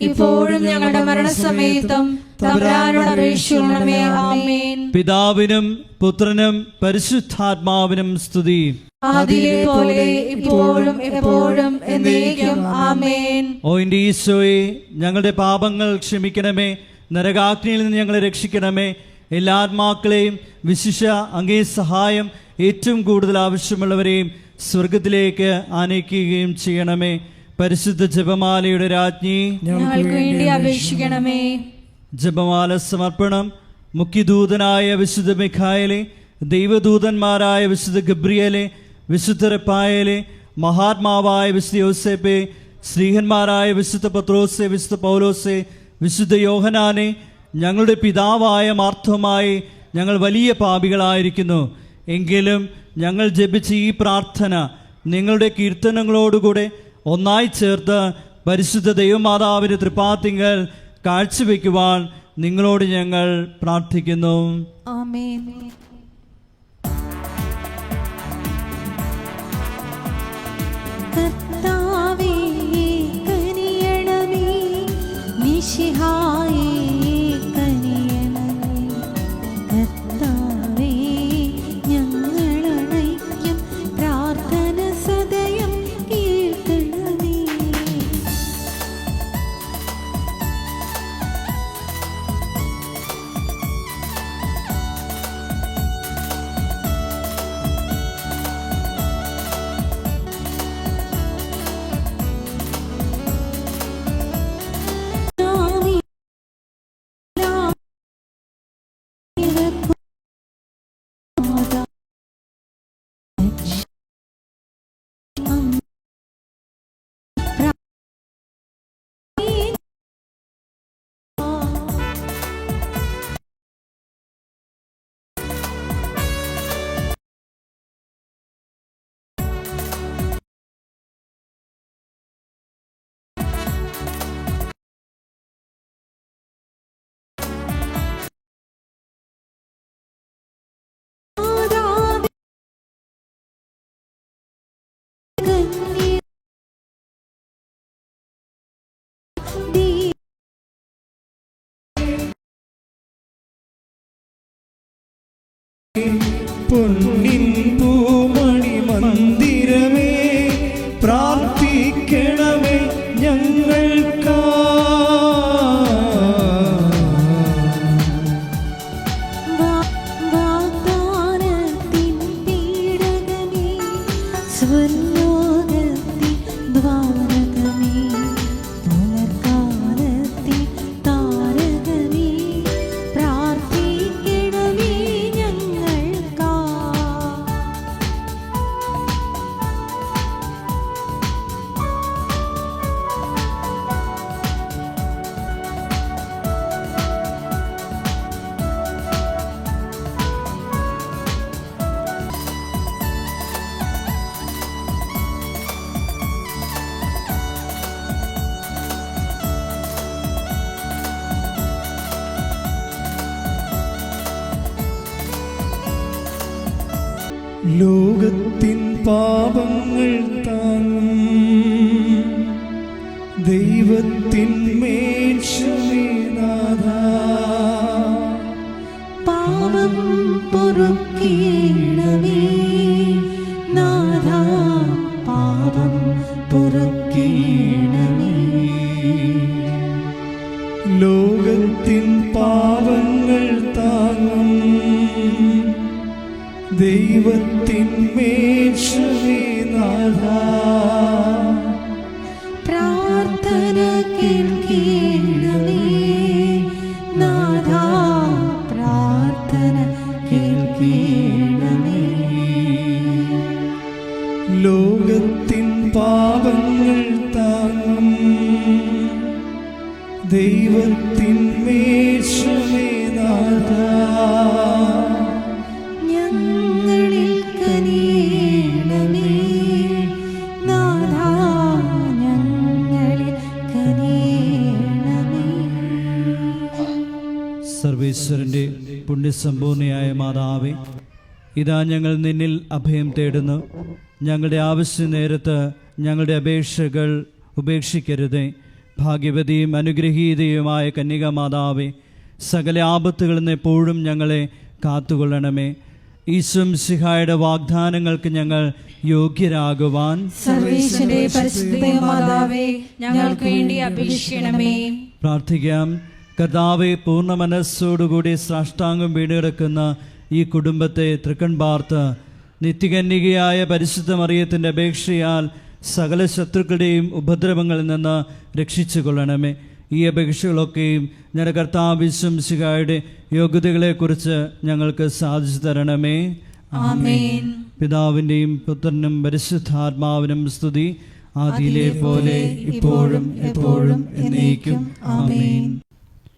ഇപ്പോഴും ഞങ്ങളുടെ മരണസമയത്തും തമ്പുരാനോട് അപേക്ഷിക്കണമേ. ആമേൻ. പിതാവിനും പുത്രനും പരിശുദ്ധാത്മാവിനും സ്തുതി. ആദിയിലെ പോലെ ഇപ്പോഴും എപ്പോഴും എന്നേക്കും. ആമേൻ. ഓ എൻ്റെ ഈശോയെ, ഞങ്ങളുടെ പാപങ്ങൾ ക്ഷമിക്കണമേ. നരകാഗ്നിയിൽ നിന്ന് ഞങ്ങളെ രക്ഷിക്കണമേ. എല്ലാ ആത്മാക്കളെയും വിശിഷ്യ അങ്ങേ സഹായം ഏറ്റവും കൂടുതൽ ആവശ്യമുള്ളവരെയും സ്വർഗത്തിലേക്ക് ആനയിക്കുകയും ചെയ്യണമേ. പരിശുദ്ധ ജപമാലയുടെ രാജ്ഞി, ഞങ്ങൾക്ക് വേണ്ടി അപേക്ഷിക്കണമേ. ജപമാല സമർപ്പണം. മുഖ്യദൂതനായ വിശുദ്ധ മിഖായേലെ, ദൈവദൂതന്മാരായ വിശുദ്ധ ഗബ്രിയേലെ, വിശുദ്ധ റഫായേലെ, മഹാത്മാവായ വിശുദ്ധ യോസേപ്പെ, ശ്രീഹന്മാരായ വിശുദ്ധ പത്രോസെ, വിശുദ്ധ പൗലോസെ, വിശുദ്ധ യോഹനാനെ, ഞങ്ങളുടെ പിതാവായ മാർത്തോമായി, ഞങ്ങൾ വലിയ പാപികളായിരിക്കുന്നു. എങ്കിലും ഞങ്ങൾ ജപിച്ച ഈ പ്രാർത്ഥന നിങ്ങളുടെ കീർത്തനങ്ങളോടുകൂടെ ഒന്നായി ചേർത്ത് പരിശുദ്ധ ദൈവമാതാവിൻ്റെ തൃപ്പാത്തിങ്കൽ കാഴ്ചവെക്കുവാൻ നിങ്ങളോട് ഞങ്ങൾ പ്രാർത്ഥിക്കുന്നു. ആമേൻ. കർത്താവേ കനിയണമേ, മിശിഹായേ കനിയണമേ. കർത്താവേ ഞങ്ങളണയ്ക്കും പ്രാർത്ഥന സദയം കേൾക്കണമേ. പൊന്നിൻ പൂമണി മന്ദിരമേ പ്രാർത്ഥിക്കണമേ ഞങ്ങൾക്കാ. വാഗ്ദാനത്തിൻ പീഠകമേ, സ്വർലോകത്തിൻ ദ്വാരകമേ, പുലർക്കാലത്തിൻ താരകമേ, പ്രാർത്ഥിക്കണമേ ഞങ്ങൾക്കാ. ലോകത്തിൻ പാപങ്ങൾ താങ്ങും ദൈവത്തിൻ മേൽക്ഷമേനാഥ. പാപം പൊറുക്കണമേ നാഥാ, പാപം പൊറുക്കണമേ. ലോകത്തിൻ പാപങ്ങൾ താങ്ങും ദൈവത്തിൻ മേൽക്ഷമേനാഥ. പ്രാർത്ഥന കേൾക്കണമേ നാഥാ, പ്രാർത്ഥന കേൾക്കണമേ. ലോകത്തിൻ പാപങ്ങൾ താങ്ങും ദൈവത്തിൻ മേൽക്ഷമേനാഥ. ഞങ്ങളിൽ കനിയണമേ നാഥാ, ഞങ്ങളിൽ കനിയണമേ. സർവേശ്വരൻ്റെ പുണ്യസമ്പൂർണയായ മാതാവേ, ഇതാ ഞങ്ങൾ നിന്നിൽ അഭയം തേടുന്നു. ഞങ്ങളുടെ ആവശ്യ നേരത്ത് ഞങ്ങളുടെ അപേക്ഷകൾ ഉപേക്ഷിക്കരുതേ. ഭാഗ്യവതിയും അനുഗ്രഹീതയുമായ കന്യകാമാതാവേ, സകല ആപത്തുകളിൽ നിന്ന് എപ്പോഴും ഞങ്ങളെ കാത്തുകൊള്ളണമേ. ഈശോ മിശിഹായുടെ വാഗ്ദാനങ്ങൾക്ക് ഞങ്ങൾ യോഗ്യരാകുവാൻ സർവേശ്വരന്റെ പരിശുദ്ധ മാതാവേ, ഞങ്ങൾക്ക് വേണ്ടി അപേക്ഷിക്കണമേ. പ്രാർത്ഥിക്കാം. കർത്താവെ, പൂർണ്ണ മനസ്സോടുകൂടി സാഷ്ടാംഗം വീടുകിടക്കുന്ന ഈ കുടുംബത്തെ തൃക്കൺ പാർത്ത് നിത്യകന്യകയായ പരിശുദ്ധ മറിയത്തിൻ്റെ അപേക്ഷയാൽ സകല ശത്രുക്കളുടെയും ഉപദ്രവങ്ങളിൽ നിന്ന് രക്ഷിച്ചു കൊള്ളണമേ. ഈ അപേക്ഷകളൊക്കെയും ഞങ്ങളുടെ കർത്താവ് ഈശോ മിശിഹായുടെ യോഗ്യതകളെക്കുറിച്ച് ഞങ്ങൾക്ക് സാധിച്ചു തരണമേ. ആമേൻ. പിതാവിൻ്റെയും പുത്രനും പരിശുദ്ധാത്മാവിനും സ്തുതി, ആദിയിലെ പോലെ ഇപ്പോഴും എപ്പോഴും എന്നേക്കും. ആമേൻ.